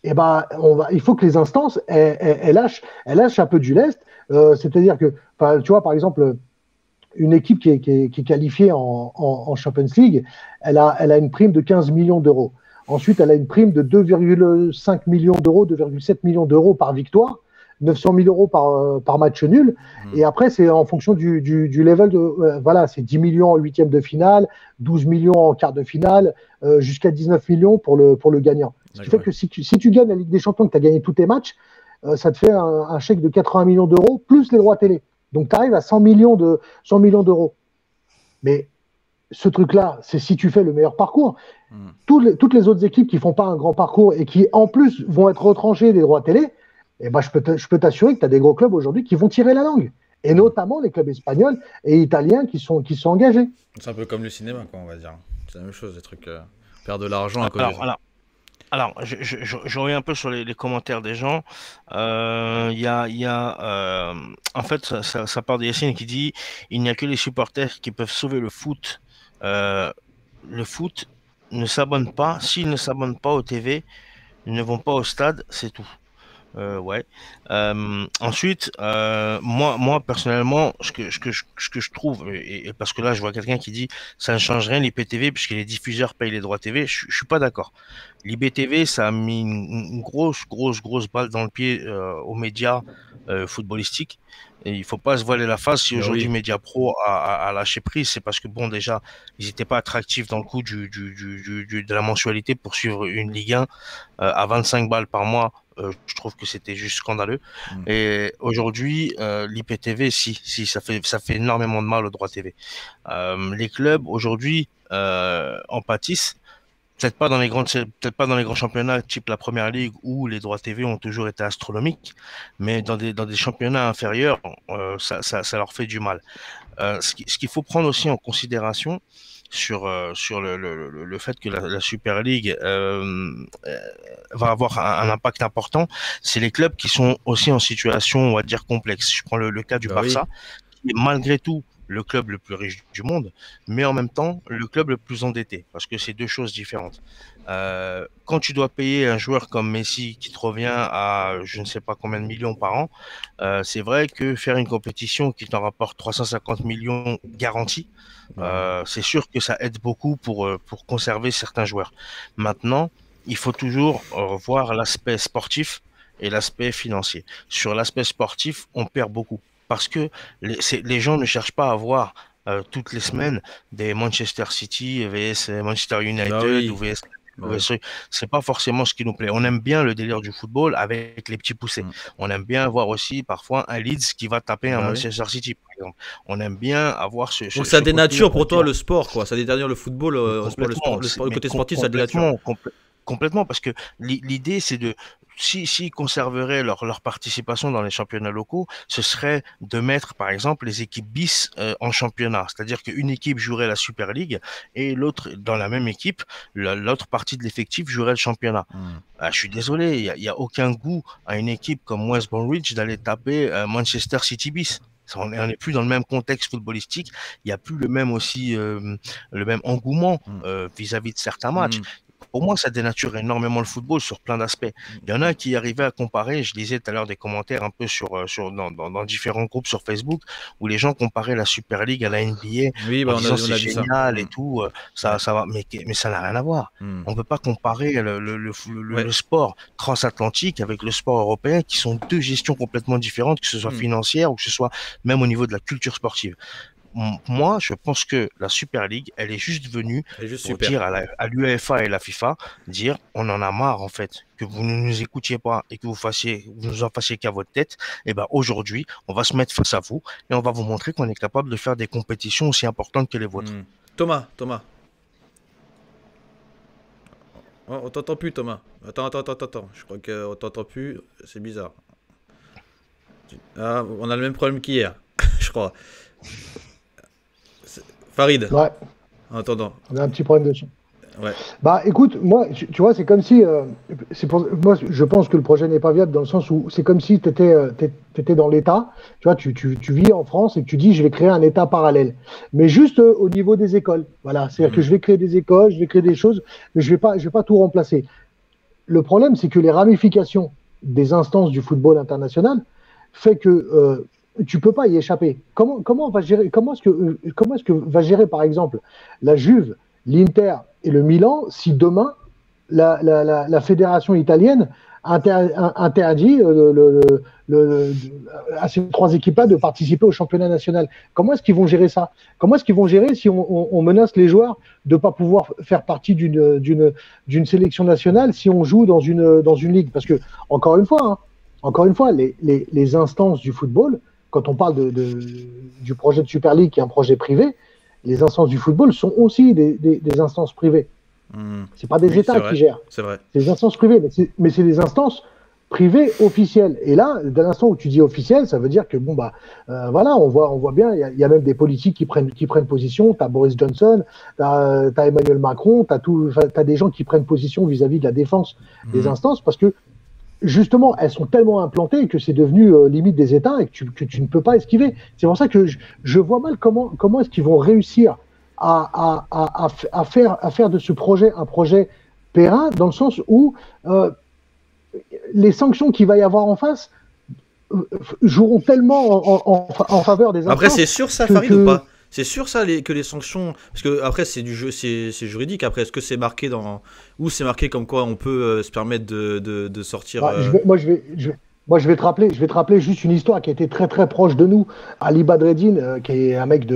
Et bah, il faut que les instances elles lâchent un peu du lest. C'est-à-dire que, tu vois, par exemple, une équipe qui est qualifiée en Champions League, elle a une prime de 15 millions d'euros. Ensuite, elle a une prime de 2,5 millions d'euros, 2,7 millions d'euros par victoire, 900 000 euros par match nul. Et après, c'est en fonction du level de. Voilà, c'est 10 millions en huitième de finale, 12 millions en quart de finale, jusqu'à 19 millions pour le gagnant. Ce qui fait que si tu gagnes la Ligue des Champions, que tu as gagné tous tes matchs, ça te fait un chèque de 80 millions d'euros plus les droits télé. Donc, tu arrives à 100 millions d'euros. Mais ce truc-là, c'est si tu fais le meilleur parcours. Toutes les autres équipes qui font pas un grand parcours et qui, en plus, vont être retranchées des droits télé, eh ben, je peux t'assurer que tu as des gros clubs aujourd'hui qui vont tirer la langue. Et notamment les clubs espagnols et italiens qui sont engagés. C'est un peu comme le cinéma, quoi, on va dire. C'est la même chose, des trucs perdre de l'argent à cause de Alors, ça. je reviens un peu sur les commentaires des gens. En fait, ça part de Yacine qui dit il n'y a que les supporters qui peuvent sauver le foot. Euh, le foot ne s'abonne pas. S'ils ne s'abonnent pas au TV, ils ne vont pas au stade, c'est tout. Ouais. Ensuite, moi personnellement, ce que je trouve, et parce que là, je vois quelqu'un qui dit ça ne change rien l'IPTV puisque les diffuseurs payent les droits TV. Je suis pas d'accord. L'IPTV, ça a mis une grosse balle dans le pied aux médias footballistiques. Et il faut pas se voiler la face. Si Bah aujourd'hui oui. Mediapro a lâché prise, c'est parce que bon, déjà, ils n'étaient pas attractifs dans le coût de la mensualité pour suivre une Ligue 1 à 25 balles par mois. Je trouve que c'était juste scandaleux. Et aujourd'hui, l'IPTV, si ça fait énormément de mal au droit TV. Les clubs aujourd'hui en pâtissent. Peut-être pas dans les grands championnats type la Première Ligue où les droits TV ont toujours été astronomiques, mais dans des championnats inférieurs, ça leur fait du mal. Ce qu'il faut prendre aussi en considération sur le fait que la Super League va avoir un impact important, c'est les clubs qui sont aussi en situation, on va dire, complexe. Je prends le cas du Bah oui. Barça, qui est malgré tout le club le plus riche du monde, mais en même temps le club le plus endetté, parce que c'est deux choses différentes. Quand tu dois payer un joueur comme Messi qui te revient à je ne sais pas combien de millions par an, c'est vrai que faire une compétition qui t'en rapporte 350 millions garantis, c'est sûr que ça aide beaucoup pour conserver certains joueurs. Maintenant, il faut toujours voir l'aspect sportif et l'aspect financier. Sur l'aspect sportif, on perd beaucoup parce que les gens ne cherchent pas à voir toutes les semaines des Manchester City vs Manchester Bah United ou oui. vs Bah oui. c'est pas forcément ce qui nous plaît. On aime bien le délire du football avec les petits poussés. On aime bien voir aussi parfois un Leeds qui va taper un Bah oui. Manchester City, par exemple. On aime bien avoir Donc ça ce côté, dénature on va pour toi dire, le sport, quoi. Ça dénature le football, complètement, le mais côté sportif, ça dénature. complètement, parce que l'idée, c'est de, s'ils conserveraient leur participation dans les championnats locaux, ce serait de mettre, par exemple, les équipes bis en championnat. C'est-à-dire qu'une équipe jouerait la Super League et l'autre, dans la même équipe, l'autre partie de l'effectif jouerait le championnat. Je suis désolé, il y a aucun goût à une équipe comme West Bromwich d'aller taper Manchester City bis. On n'est plus dans le même contexte footballistique. Il n'y a plus le même engouement vis-à-vis de certains matchs. pour moi, ça dénature énormément le football sur plein d'aspects. Il y en a qui arrivaient à comparer, je lisais tout à l'heure des commentaires un peu dans différents groupes sur Facebook, où les gens comparaient la Super League à la NBA Oui, en bah, disant on c'est a vu ça. génial et tout, Ouais. ça va, mais ça n'a rien à voir. On peut pas comparer Ouais. le sport transatlantique avec le sport européen, qui sont deux gestions complètement différentes, que ce soit financière ou que ce soit même au niveau de la culture sportive. Moi, je pense que la Super League, elle est juste venue Elle est juste pour super. dire à l'UEFA et la FIFA, dire on en a marre en fait, que vous ne nous écoutiez pas et que vous nous en fassiez qu'à votre tête. Et ben aujourd'hui, on va se mettre face à vous et on va vous montrer qu'on est capable de faire des compétitions aussi importantes que les vôtres. Thomas. Oh, on t'entend plus, Thomas. Attends. Je crois qu'on t'entend plus. C'est bizarre. Ah, on a le même problème qu'hier, je crois. Farid, Ouais, en attendant. on a un petit problème dessus. Ouais. Bah écoute, moi, tu vois, c'est comme si, moi, je pense que le projet n'est pas viable dans le sens où c'est comme si tu étais dans l'État, tu vois, tu vis en France et que tu dis, je vais créer un État parallèle, mais juste au niveau des écoles. Voilà, c'est-à-dire que je vais créer des écoles, je vais créer des choses, mais je vais pas tout remplacer. Le problème, c'est que les ramifications des instances du football international fait que tu peux pas y échapper. Comment on va gérer, comment est-ce que va gérer, par exemple, la Juve, l'Inter et le Milan si demain la fédération italienne interdit à ces trois équipes-là de participer au championnat national? Comment est-ce qu'ils vont gérer ça? Comment est-ce qu'ils vont gérer si on menace les joueurs de ne pas pouvoir faire partie d'une sélection nationale si on joue dans une ligue? Parce que, encore une fois, les instances du football, quand on parle du projet de Super League qui est un projet privé, les instances du football sont aussi des instances privées. C'est pas des Oui, États qui gèrent. C'est vrai. C'est des instances privées, mais c'est des instances privées officielles. Et là, dès l'instant où tu dis officiel, ça veut dire que bon voilà, on voit bien, il y a même des politiques qui prennent position. T'as Boris Johnson, t'as Emmanuel Macron, t'as des gens qui prennent position vis-à-vis de la défense des instances parce que justement, elles sont tellement implantées que c'est devenu limite des États et que tu ne peux pas esquiver. C'est pour ça que je vois mal comment est-ce qu'ils vont réussir à faire de ce projet un projet périn, dans le sens où les sanctions qu'il va y avoir en face joueront tellement en faveur des instances. Après, c'est sûr ça, Farid, ou pas? C'est sûr ça que les sanctions, parce que après c'est du jeu, c'est juridique. Après, est-ce que c'est marqué ou c'est marqué comme quoi on peut se permettre de sortir Moi, je vais te rappeler juste une histoire qui a été très très proche de nous. Ali Badreddine, qui est un mec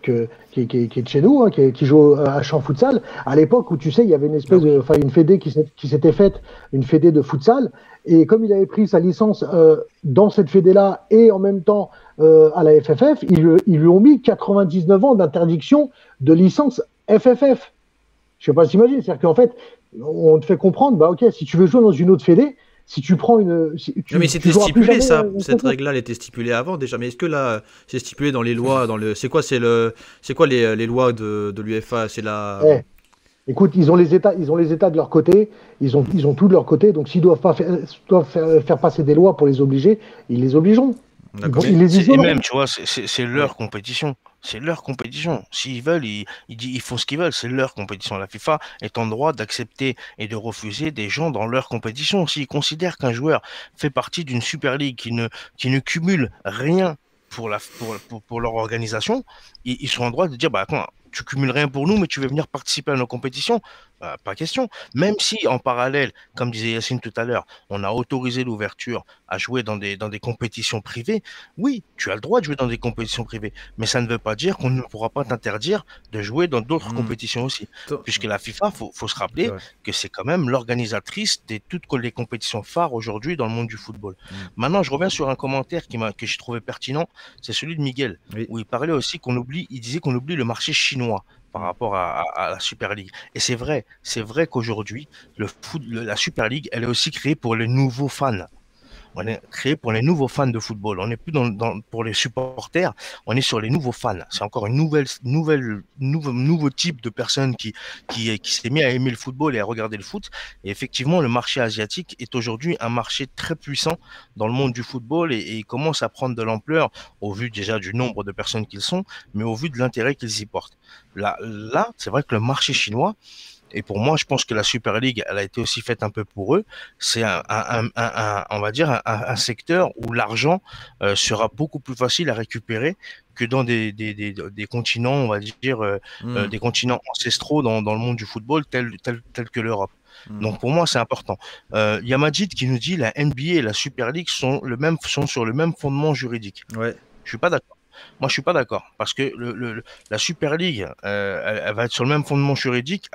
qui est de chez nous, hein, qui joue à Champ Futsal. À l'époque où tu sais, il y avait une fédé qui s'était faite, une fédé de futsal. Et comme il avait pris sa licence dans cette fédé-là et en même temps à la FFF, ils lui ont mis 99 ans d'interdiction de licence FFF. Je sais pas si t'imagines, c'est-à-dire qu'en fait, on te fait comprendre, bah ok, si tu veux jouer dans une autre fédé, si tu prends une. Non, mais c'était stipulé ça, cette règle-là, elle était stipulée avant déjà. Mais est-ce que là, c'est stipulé dans les lois, c'est quoi les lois de l'UEFA? C'est la. Écoute, ils ont les États de leur côté, ils ont tout de leur côté. Donc s'ils doivent faire passer des lois pour les obliger, ils les obligeront. Et même, tu vois, c'est leur compétition. C'est leur compétition. S'ils veulent, ils font ce qu'ils veulent. C'est leur compétition. La FIFA est en droit d'accepter et de refuser des gens dans leur compétition. S'ils considèrent qu'un joueur fait partie d'une Super League qui ne cumule rien pour leur organisation, ils sont en droit de dire, bah attends, tu cumules rien pour nous, mais tu veux venir participer à nos compétitions, pas question. Même si en parallèle, comme disait Yacine tout à l'heure, on a autorisé l'ouverture à jouer dans des compétitions privées, oui, tu as le droit de jouer dans des compétitions privées, mais ça ne veut pas dire qu'on ne pourra pas t'interdire de jouer dans d'autres compétitions aussi. Puisque la FIFA, faut se rappeler que c'est quand même l'organisatrice de toutes les compétitions phares aujourd'hui dans le monde du football. Maintenant, je reviens sur un commentaire que j'ai trouvé pertinent, c'est celui de Miguel, où il parlait aussi il disait qu'on oublie le marché chinois par rapport à la Super League. Et c'est vrai qu'aujourd'hui, la Super League, elle est aussi créée pour les nouveaux fans. On est créé pour les nouveaux fans de football. On n'est plus pour les supporters, on est sur les nouveaux fans. C'est encore une nouveau type de personnes qui s'est mis à aimer le football et à regarder le foot. Et effectivement, le marché asiatique est aujourd'hui un marché très puissant dans le monde du football et il commence à prendre de l'ampleur au vu déjà du nombre de personnes qu'ils sont, mais au vu de l'intérêt qu'ils y portent. Là, c'est vrai que le marché chinois, Et pour moi, je pense que la Super League, elle a été aussi faite un peu pour eux. C'est on va dire, un secteur où l'argent sera beaucoup plus facile à récupérer que dans des continents, on va dire, des continents ancestraux dans le monde du football, tels que l'Europe. Donc pour moi, c'est important. Il y a Majid qui nous dit la NBA et la Super League sont sur le même fondement juridique. Ouais. Je suis pas d'accord. Moi, je suis pas d'accord parce que la Super League, elle va être sur le même fondement juridique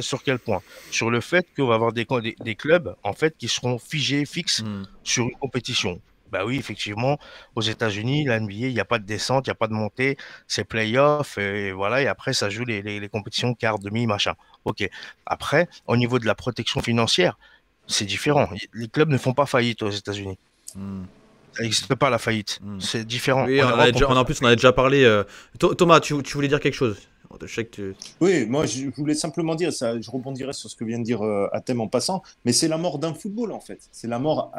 sur quel point? Sur le fait qu'on va avoir des clubs en fait qui seront fixes sur une compétition. Bah oui, effectivement, aux États-Unis, la NBA, il n'y a pas de descente, il n'y a pas de montée, c'est play-off, et voilà, et après, ça joue les compétitions quart, demi, machin. Ok. Après, au niveau de la protection financière, c'est différent. Les clubs ne font pas faillite aux États-Unis. Ça n'existe pas la faillite. C'est différent. Oui, en plus, on en a déjà parlé. Thomas, tu voulais dire quelque chose? Je sais que Oui, moi je voulais simplement dire, ça, je rebondirai sur ce que vient de dire Athème en passant, mais c'est la mort d'un football en fait. C'est la mort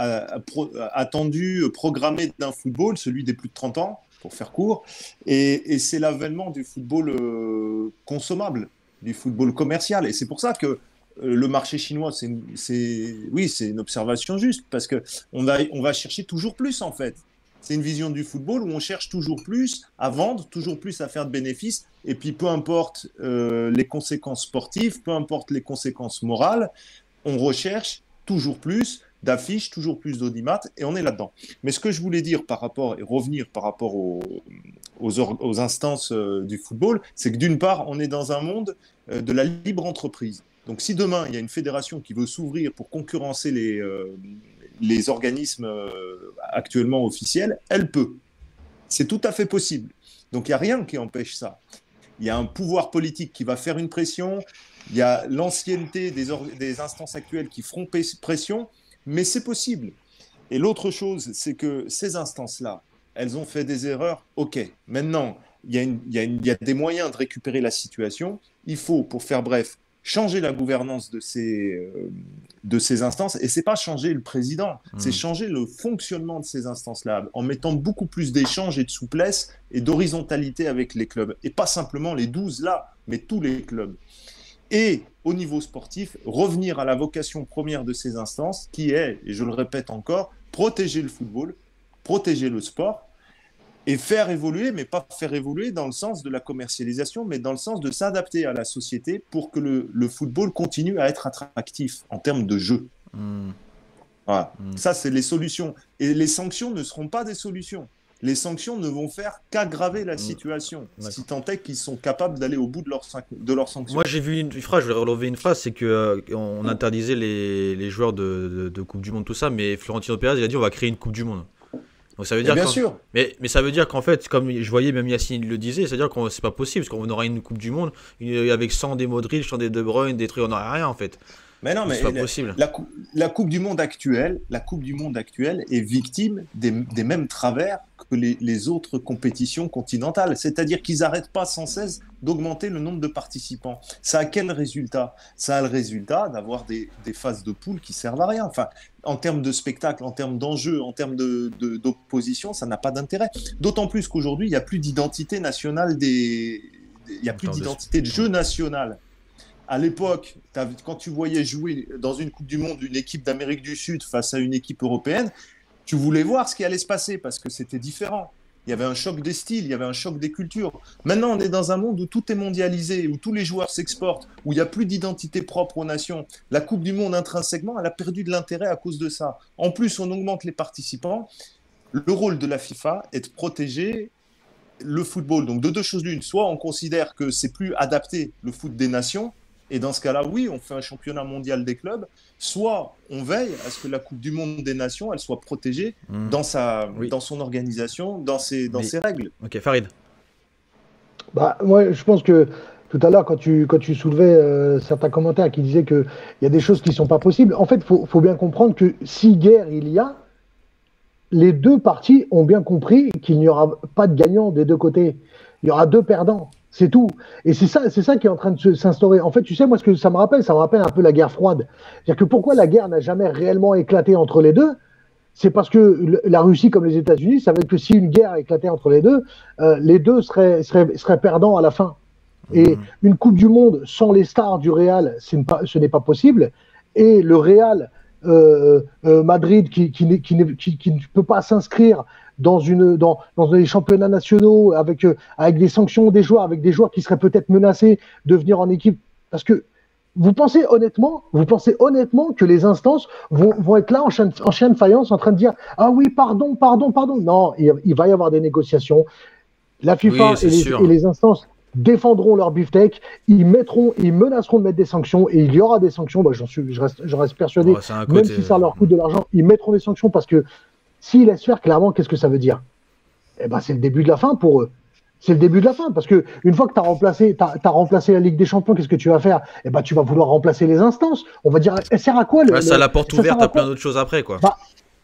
attendue, programmée d'un football, celui des plus de 30 ans, pour faire court, et c'est l'avènement du football consommable, du football commercial. Et c'est pour ça que le marché chinois, c'est une observation juste, parce qu'on va chercher toujours plus en fait. C'est une vision du football où on cherche toujours plus à vendre, toujours plus à faire de bénéfices. Et puis, peu importe les conséquences sportives, peu importe les conséquences morales, on recherche toujours plus d'affiches, toujours plus d'audimat, et on est là-dedans. Mais ce que je voulais dire et revenir par rapport aux instances du football, c'est que d'une part, on est dans un monde de la libre entreprise. Donc, si demain, il y a une fédération qui veut s'ouvrir pour concurrencer les organismes actuellement officiels, elle peut. C'est tout à fait possible. Donc, il n'y a rien qui empêche ça. Il y a un pouvoir politique qui va faire une pression, il y a l'ancienneté des instances actuelles qui feront pression, mais c'est possible. Et l'autre chose, c'est que ces instances-là, elles ont fait des erreurs, ok. Maintenant, il y a des moyens de récupérer la situation. Il faut, pour faire bref, changer la gouvernance de ces instances, et c'est pas changer le président, c'est changer le fonctionnement de ces instances-là, en mettant beaucoup plus d'échanges et de souplesse et d'horizontalité avec les clubs, et pas simplement les 12 là, mais tous les clubs. Et au niveau sportif, revenir à la vocation première de ces instances, qui est, et je le répète encore, protéger le football, protéger le sport, et faire évoluer, mais pas faire évoluer dans le sens de la commercialisation, mais dans le sens de s'adapter à la société pour que le football continue à être attractif en termes de jeu. Voilà. Ça, c'est les solutions. Et les sanctions ne seront pas des solutions. Les sanctions ne vont faire qu'aggraver la situation, si tant est qu'ils sont capables d'aller au bout de leurs sanctions. Moi, j'ai vu une phrase, je voulais relever une phrase, c'est qu'on interdisait les joueurs de Coupe du Monde, tout ça, mais Florentino Pérez, il a dit on va créer une Coupe du Monde. Donc ça veut dire bien sûr. Mais ça veut dire qu'en fait, comme je voyais même Yacine le disait, c'est-à-dire que c'est pas possible, parce qu'on aura une Coupe du Monde avec 100 des Modric, 100 des De Bruyne, des trucs, on n'aura rien en fait. Mais non, mais c'est pas possible. La Coupe du Monde actuelle est victime des mêmes travers que les autres compétitions continentales. C'est-à-dire qu'ils n'arrêtent pas sans cesse d'augmenter le nombre de participants. Ça a quel résultat? Ça a le résultat d'avoir des phases de poule qui servent à rien. Enfin, en termes de spectacle, en termes d'enjeux, en termes d'opposition, ça n'a pas d'intérêt. D'autant plus qu'aujourd'hui, il n'y a plus d'identité nationale il n'y a plus d'identité de jeu nationale. À l'époque, quand tu voyais jouer dans une Coupe du Monde une équipe d'Amérique du Sud face à une équipe européenne, tu voulais voir ce qui allait se passer parce que c'était différent. Il y avait un choc des styles, il y avait un choc des cultures. Maintenant, on est dans un monde où tout est mondialisé, où tous les joueurs s'exportent, où il n'y a plus d'identité propre aux nations. La Coupe du Monde, intrinsèquement, elle a perdu de l'intérêt à cause de ça. En plus, on augmente les participants. Le rôle de la FIFA est de protéger le football. Donc, de deux choses l'une. Soit on considère que c'est plus adapté, le foot des nations, et dans ce cas-là, oui, on fait un championnat mondial des clubs. Soit on veille à ce que la Coupe du Monde des Nations, elle soit protégée dans son organisation, dans ses règles. Ok, Farid. Moi, je pense que tout à l'heure, quand tu soulevais certains commentaires qui disaient qu'il y a des choses qui ne sont pas possibles, en fait, il faut bien comprendre que si guerre il y a, les deux parties ont bien compris qu'il n'y aura pas de gagnant des deux côtés. Il y aura deux perdants. C'est tout. Et c'est ça qui est en train de s'instaurer. En fait, tu sais, moi, ce que ça me rappelle un peu la guerre froide. C'est-à-dire que pourquoi la guerre n'a jamais réellement éclaté entre les deux? C'est parce que la Russie, comme les États-Unis, savaient que si une guerre éclatait entre les deux seraient perdants à la fin. Et une Coupe du Monde sans les stars du Real, ce n'est pas possible. Et le Real Madrid qui ne peut pas s'inscrire dans les championnats nationaux avec des sanctions des joueurs, avec des joueurs qui seraient peut-être menacés de venir en équipe. Parce que vous pensez honnêtement que les instances vont être là en chien de faïence en train de dire « Ah oui, pardon. » Non, il va y avoir des négociations. La FIFA et les instances défendront leur beefsteak, ils menaceront de mettre des sanctions et il y aura des sanctions, je reste persuadé, même si ça leur coûte de l'argent, ils mettront des sanctions parce que s'ils laissent faire, clairement, qu'est-ce que ça veut dire? Eh ben, c'est le début de la fin pour eux. C'est le début de la fin parce que une fois que tu as remplacé la Ligue des Champions, qu'est-ce que tu vas faire? Eh ben, tu vas vouloir remplacer les instances. On va dire, elle sert à quoi ça a la porte ouverte à plein d'autres choses après, quoi.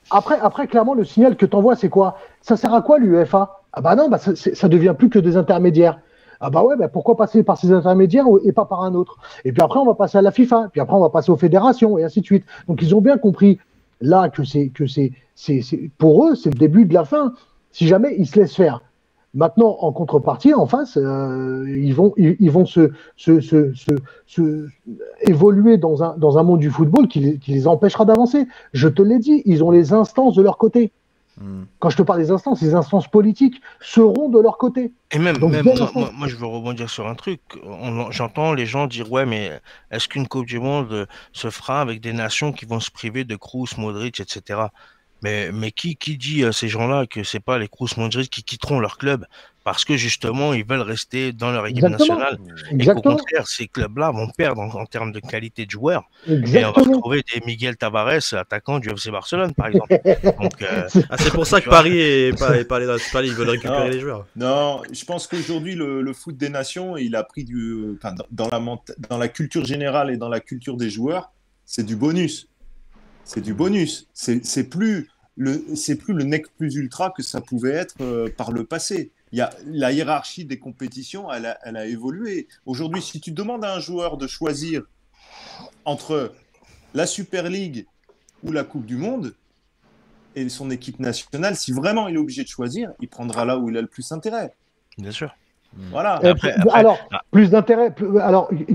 Après, clairement, le signal que tu envoies, c'est quoi? Ça sert à quoi l'UEFA? Ah bah non, ça devient plus que des intermédiaires. Ah bah ouais, pourquoi passer par ces intermédiaires et pas par un autre? Et puis après, on va passer à la FIFA, puis après, on va passer aux fédérations, et ainsi de suite. Donc, ils ont bien compris, là, que pour eux, c'est le début de la fin, si jamais ils se laissent faire. Maintenant, en contrepartie, en face, ils vont évoluer dans un monde du football qui les empêchera d'avancer. Je te l'ai dit, ils ont les instances de leur côté. Quand je te parle des instances, les instances politiques seront de leur côté. Et même moi, je veux rebondir sur un truc. J'entends les gens dire, ouais, mais est-ce qu'une Coupe du Monde se fera avec des nations qui vont se priver de Kroos, Modric, etc. Mais qui dit à ces gens-là que c'est pas les Kroos, Modric qui quitteront leur club parce que justement ils veulent rester dans leur équipe nationale et qu'au contraire ces clubs-là vont perdre en termes de qualité de joueurs. Et on va retrouver des Miguel Tavares, attaquant du FC Barcelone par exemple. Donc, c'est pour ça que Paris est pas allé dans la Super League, ils veulent récupérer les joueurs. Non, je pense qu'aujourd'hui le foot des nations, il a pris dans la culture générale et dans la culture des joueurs, c'est du bonus. C'est du bonus. C'est plus le nec plus ultra que ça pouvait être par le passé. La hiérarchie des compétitions, elle a évolué. Aujourd'hui, si tu demandes à un joueur de choisir entre la Super League ou la Coupe du Monde et son équipe nationale, si vraiment il est obligé de choisir, il prendra là où il a le plus intérêt. Bien sûr. Voilà. Alors, plus d'intérêt.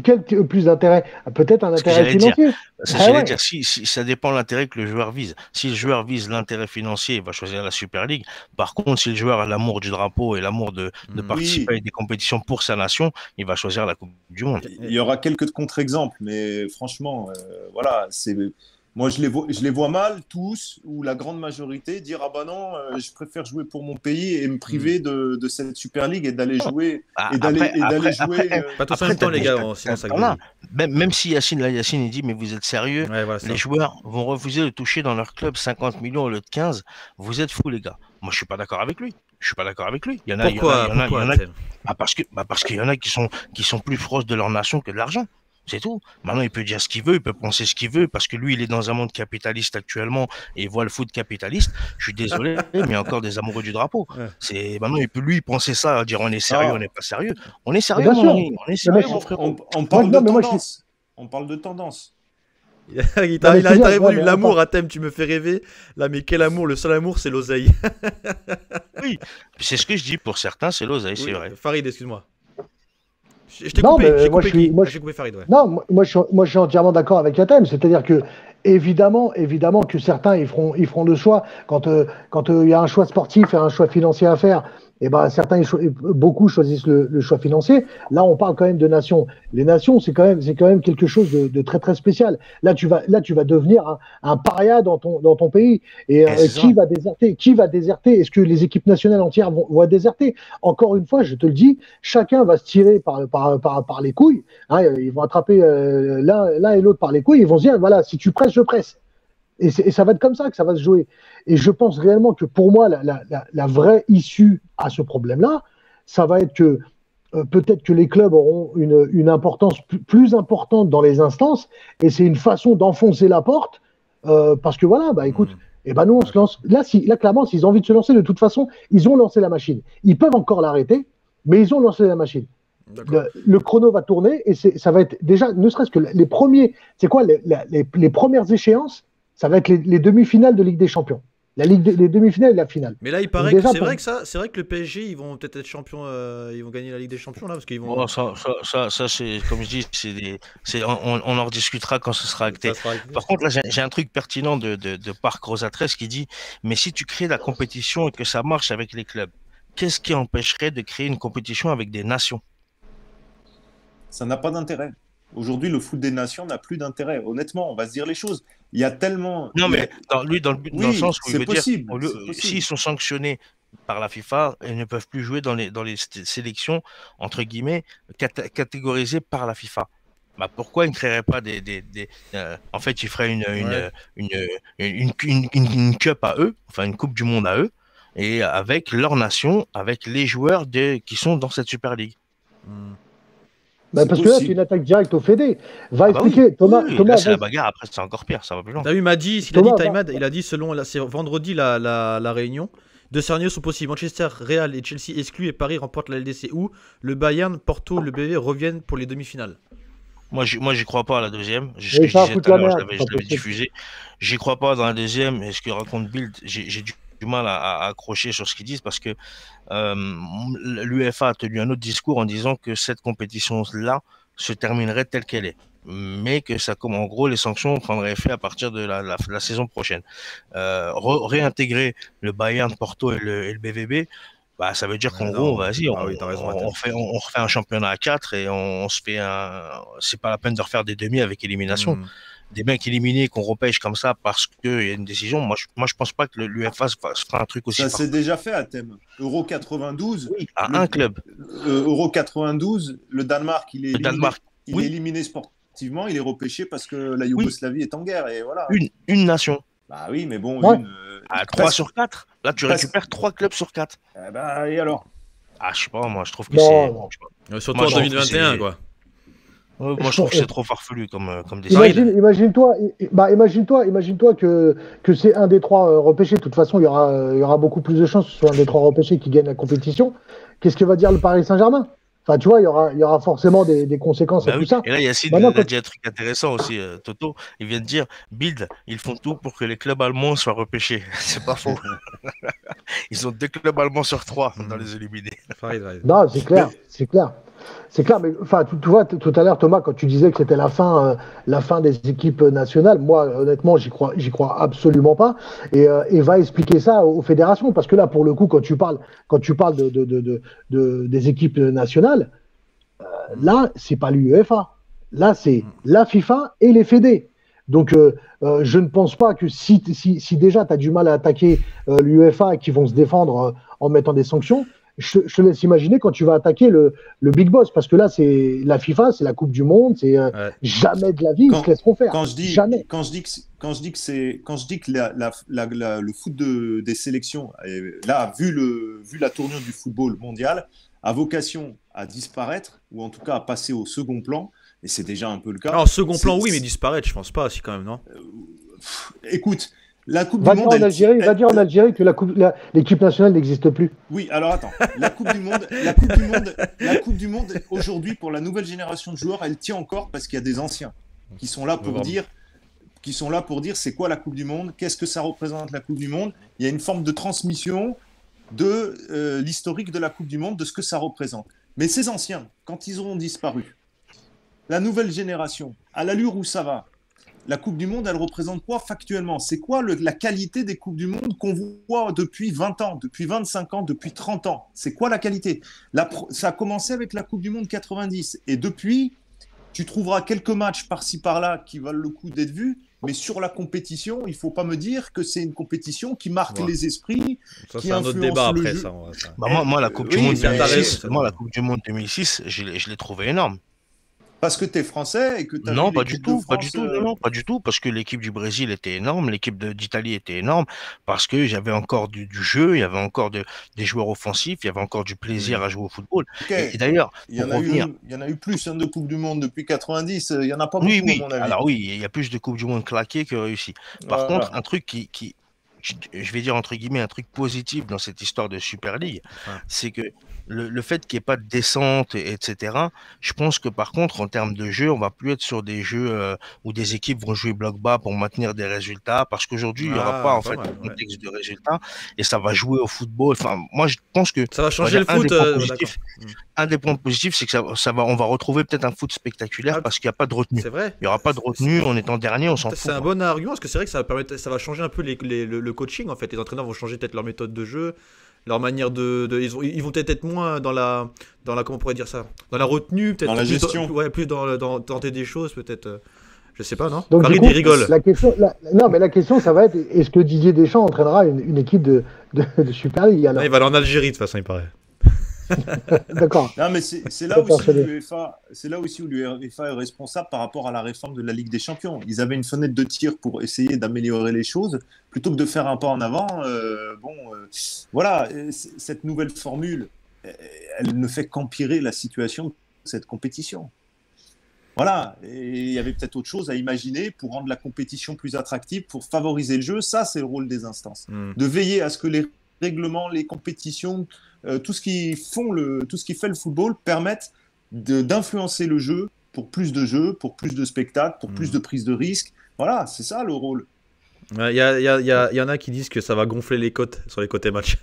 Quel plus d'intérêt? Peut-être un intérêt financier. J'allais dire, si ça dépend de l'intérêt que le joueur vise. Si le joueur vise l'intérêt financier, il va choisir la Super League. Par contre, si le joueur a l'amour du drapeau et l'amour de participer à des compétitions pour sa nation, il va choisir la Coupe du Monde. Il y aura quelques contre-exemples, mais franchement, voilà, moi, je les vois mal, tous, ou la grande majorité, dire « Ah bah non, je préfère jouer pour mon pays et me priver de cette Super League et d'aller jouer... » Pas tous en même temps, les gars, sinon ça gagne. Même si Yacine il dit « Mais vous êtes sérieux, les joueurs vont refuser de toucher dans leur club 50 millions au lieu de 15. Vous êtes fous, les gars. » Moi, je suis pas d'accord avec lui. Il y en a, parce qu'il y en a qui sont plus proches de leur nation que de l'argent. C'est tout. Maintenant, il peut dire ce qu'il veut, il peut penser ce qu'il veut, parce que lui, il est dans un monde capitaliste actuellement et il voit le foot capitaliste. Je suis désolé, mais il y a encore des amoureux du drapeau. Maintenant, il peut lui penser ça, dire on est sérieux, on n'est pas sérieux. On est sérieux, on est sérieux, mon frère. On parle de tendance. On parle de tendance. Il a répondu l'amour à thème, tu me fais rêver. Là, mais quel amour? Le seul amour, c'est l'oseille. Oui, c'est ce que je dis. Pour certains, c'est l'oseille, c'est vrai. Farid, excuse-moi. Je t'ai coupé, j'ai coupé Farid. Non, moi je suis entièrement d'accord avec la thème. C'est-à-dire que évidemment que certains ils feront le choix quand il y a un choix sportif et un choix financier à faire. Et ben beaucoup choisissent le choix financier. Là, on parle quand même de nations. Les nations, c'est quand même quelque chose de très très spécial. Là, tu vas devenir un paria dans ton pays. Et qui va déserter? Est-ce que les équipes nationales entières vont déserter? Encore une fois, je te le dis, chacun va se tirer par les couilles. Hein, ils vont attraper l'un et l'autre par les couilles. Ils vont se dire voilà, si tu presses, je presse. Et ça va être comme ça que ça va se jouer. Et je pense réellement que pour moi, la vraie issue à ce problème-là, ça va être que peut-être que les clubs auront une importance plus importante dans les instances, et c'est une façon d'enfoncer la porte, parce que voilà, écoute, nous on se lance. Là, clairement, s'ils ont envie de se lancer, de toute façon, ils ont lancé la machine. Ils peuvent encore l'arrêter, mais ils ont lancé la machine. Le chrono va tourner, et ça va être déjà, ne serait-ce que les premiers, c'est quoi les premières échéances? Ça va être les demi-finales de Ligue des Champions. les demi-finales et la finale. Mais là, il Donc paraît que déjà, c'est vrai que le PSG, ils vont peut-être être champions, ils vont gagner la Ligue des Champions là, parce qu'ils vont. Bon, ça c'est, comme je dis, on en rediscutera quand ce sera acté. Ça sera acté. Par contre, là, j'ai un truc pertinent de Parc Rosatrès qui dit, mais si tu crées la compétition et que ça marche avec les clubs, qu'est-ce qui empêcherait de créer une compétition avec des nations? Ça n'a pas d'intérêt. Aujourd'hui, le foot des nations n'a plus d'intérêt. Honnêtement, on va se dire les choses. Il y a tellement. Non, mais dans le Oui, sens où il veut dire, c'est s'ils possible. sont sanctionnés par la FIFA, ils ne peuvent plus jouer dans les sélections, entre guillemets, catégorisées par la FIFA. Bah, pourquoi ils ne créeraient pas en fait, ils feraient Ouais. une, une cup à eux, enfin une coupe du monde à eux, et avec leur nation, avec les joueurs qui sont dans cette Super League. Hmm. bah, C'est parce que là, c'est une possible. attaque directe au Fédé. Va Ah bah oui, expliquer, oui, oui, là Thomas, c'est la bagarre, après c'est encore pire, ça va plus loin. T'as vu, il a dit Thomas, Taïmad, il a dit c'est vendredi la réunion. Deux scénarios sont possibles. Manchester, Real et Chelsea exclus et Paris remportent la LDC ou le Bayern, Porto, le BV reviennent pour les demi-finales. Moi, j'y crois pas à la deuxième. Ce mais que je ça va disais foutre tout à la l'heure, je merde, l'avais, c'est je pas l'avais possible. diffusé. J'y crois pas dans la deuxième. Et ce que raconte Bild, j'ai du mal à accrocher sur ce qu'ils disent parce que l'UEFA a tenu un autre discours en disant que cette compétition-là se terminerait telle qu'elle est. Mais que ça, comme en gros, les sanctions prendraient effet à partir de la saison prochaine. Réintégrer le Bayern, Porto et le BVB, bah, ça veut dire qu'en gros, Non. vas-y, Ah oui, t'as raison, Mathieu. on refait un championnat à 4 et on se fait c'est pas la peine de refaire des demi avec élimination. Hmm. Des mecs éliminés qu'on repêche comme ça parce qu'il y a une décision. Moi, je pense pas que l'UEFA se fera un truc aussi Ça fort. s'est déjà fait à thème. Euro 92, Oui, à un club. Euro 92, le Danemark, Le Danemark, il est oui, éliminé sportivement, il est repêché parce que la oui, Yougoslavie est en guerre. Et voilà. une nation. Bah oui, mais bon, Ouais. À 3 sur 4. Là, tu presque. récupères 3 clubs sur 4. Bah, et alors? Ah, je sais pas, moi, je trouve que Non, c'est. non. Je sais pas. Surtout Moi, en je trouve que 2021, c'est. quoi. Ouais, moi, je Je trouve pense- que c'est trop farfelu comme décision. Farid. Imagine-toi que c'est un des trois repêchés. De toute façon, il y aura beaucoup plus de chances que ce soit un des trois repêchés qui gagne la compétition. Qu'est-ce que va dire le Paris Saint-Germain? Enfin, tu vois, il y aura forcément des conséquences à Bah tout oui. ça. Et là, Yacine, Maintenant, il a quand... dit un truc intéressant aussi, Toto. Il vient de dire, Bild, ils font tout pour que les clubs allemands soient repêchés. C'est pas faux. Ils ont 2 clubs allemands sur 3 dans les éliminés. Farid. Non, c'est clair, Mais- c'est clair. C'est clair, mais enfin, tu vois, tout à l'heure, Thomas, quand tu disais que c'était la fin des équipes nationales, moi, honnêtement, j'y crois absolument pas. Et va expliquer ça aux fédérations, parce que là, pour le coup, quand tu parles des équipes nationales, là, c'est pas l'UEFA. Là, c'est la FIFA et les fédés. Donc, je ne pense pas que si déjà tu as du mal à attaquer l'UEFA et qu'ils vont se défendre en mettant des sanctions, je te laisse imaginer quand tu vas attaquer le Big Boss, parce que là, c'est la FIFA, c'est la Coupe du Monde, c'est Ouais. jamais de la vie, ils se laisseront faire. Jamais. Quand je dis que le foot des sélections, là, vu la tournure du football mondial, a vocation à disparaître, ou en tout cas à passer au second plan, et c'est déjà un peu le cas. Alors, second plan, oui, mais disparaître, je pense pas, si quand même, non? Écoute, la Coupe Va du dire Monde, en Algérie, va dire en Algérie que l'équipe nationale n'existe plus. Oui, alors attends, la Coupe du Monde aujourd'hui pour la nouvelle génération de joueurs, elle tient encore parce qu'il y a des anciens qui sont là pour dire c'est quoi la Coupe du Monde, qu'est-ce que ça représente la Coupe du Monde. Il y a une forme de transmission de l'historique de la Coupe du Monde, de ce que ça représente. Mais ces anciens, quand ils auront disparu, la nouvelle génération, à l'allure où ça va, la Coupe du Monde, elle représente quoi factuellement? C'est quoi la qualité des Coupes du Monde qu'on voit depuis 20 ans, depuis 25 ans, depuis 30 ans? C'est quoi la qualité? Ça a commencé avec la Coupe du Monde 90. Et depuis, tu trouveras quelques matchs par-ci par-là qui valent le coup d'être vus. Mais sur la compétition, il ne faut pas me dire que c'est une compétition qui marque les esprits, Ça, qui c'est un autre influence débat le après, jeu. ça. Bah, moi, la Coupe du Oui, Monde mais- 2006, la Coupe du Monde 2006, je l'ai trouvé énorme. Parce que tu es français et que tu as Non, vu pas du l'équipe de tout, pas France, du tout, non, pas du tout, parce que l'équipe du Brésil était énorme, l'équipe d'Italie était énorme, parce que j'avais encore du jeu, il y avait encore des joueurs offensifs, il y avait encore du plaisir à jouer au football. Ok. Et d'ailleurs, Il y pour en a revenir, il y en a eu plus de Coupe du Monde depuis 90. Il n'y en a pas oui, beaucoup, oui, à mon avis. alors oui, il y a plus de Coupes du Monde claquées que réussies. Par Voilà. contre, un truc qui je vais dire entre guillemets un truc positif dans cette histoire de Super League, Ouais. c'est que le fait qu'il n'y ait pas de descente, etc., je pense que par contre, en termes de jeu, on va plus être sur des jeux où des équipes vont jouer bloc bas pour maintenir des résultats, parce qu'aujourd'hui, il n'y aura pas Ah, en pas fait mal, de ouais. contexte de résultats, et ça va jouer au football. Enfin, moi, je pense que, Ça va on va changer dire, le foot, d'accord. un des points positifs, c'est que on va retrouver peut-être un foot spectaculaire Ah, parce qu'il n'y a pas de retenue. c'est vrai. Il n'y aura pas de retenue, en étant dernier, on s'en fout. C'est un Quoi. bon argument parce que c'est vrai que ça va changer un peu le coaching en fait. Les entraîneurs vont changer peut-être leur méthode de jeu, leur manière ils vont peut-être être moins dans la comment on pourrait dire ça, dans la retenue, peut-être Dans la plus gestion. ouais, plus dans tenter des choses peut-être. Je sais pas, non? Donc, du Farid, coup, il rigole. non, mais la question, ça va être est-ce que Didier Deschamps entraînera une équipe de Super League alors? Non, il va aller en Algérie de toute façon, il paraît. D'accord. Non, mais c'est là Pas aussi où persuadé. l'UEFA, c'est là aussi où l'UEFA est responsable par rapport à la réforme de la Ligue des Champions. Ils avaient une fenêtre de tir pour essayer d'améliorer les choses, plutôt que de faire un pas en avant. Voilà, cette nouvelle formule, elle ne fait qu'empirer la situation de cette compétition. Voilà, et il y avait peut-être autre chose à imaginer pour rendre la compétition plus attractive, pour favoriser le jeu. Ça, c'est le rôle des instances. De veiller à ce que les règlements, les compétitions, tout ce qui fait le football permettent d'influencer le jeu pour plus de jeux, pour plus de spectacles, pour plus de prise de risques. Voilà, c'est ça le rôle. Il y en a qui disent que ça va gonfler les cotes sur les côtés match.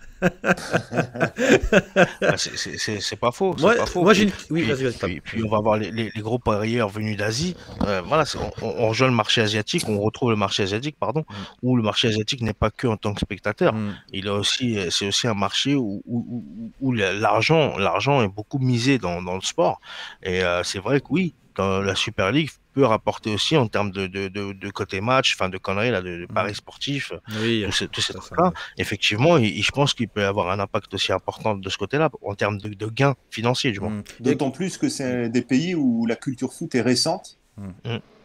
C'est pas faux. Moi, c'est pas faux. moi Puis, oui, puis, vas-y, puis on va avoir les gros parieurs venus d'Asie. Voilà, on rejoint le marché asiatique, on retrouve le marché asiatique, pardon, où le marché asiatique n'est pas que en tant que spectateur. C'est aussi un marché où l'argent est beaucoup misé dans le sport. Et c'est vrai que oui, dans la Super League peut rapporter aussi en termes de côté match, enfin de conneries là, de paris sportifs, Oui, tous ces trucs-là. Effectivement, je pense qu'il peut avoir un impact aussi important de ce côté-là, en termes de gains financiers, du moins. D'autant plus que c'est des pays où la culture foot est récente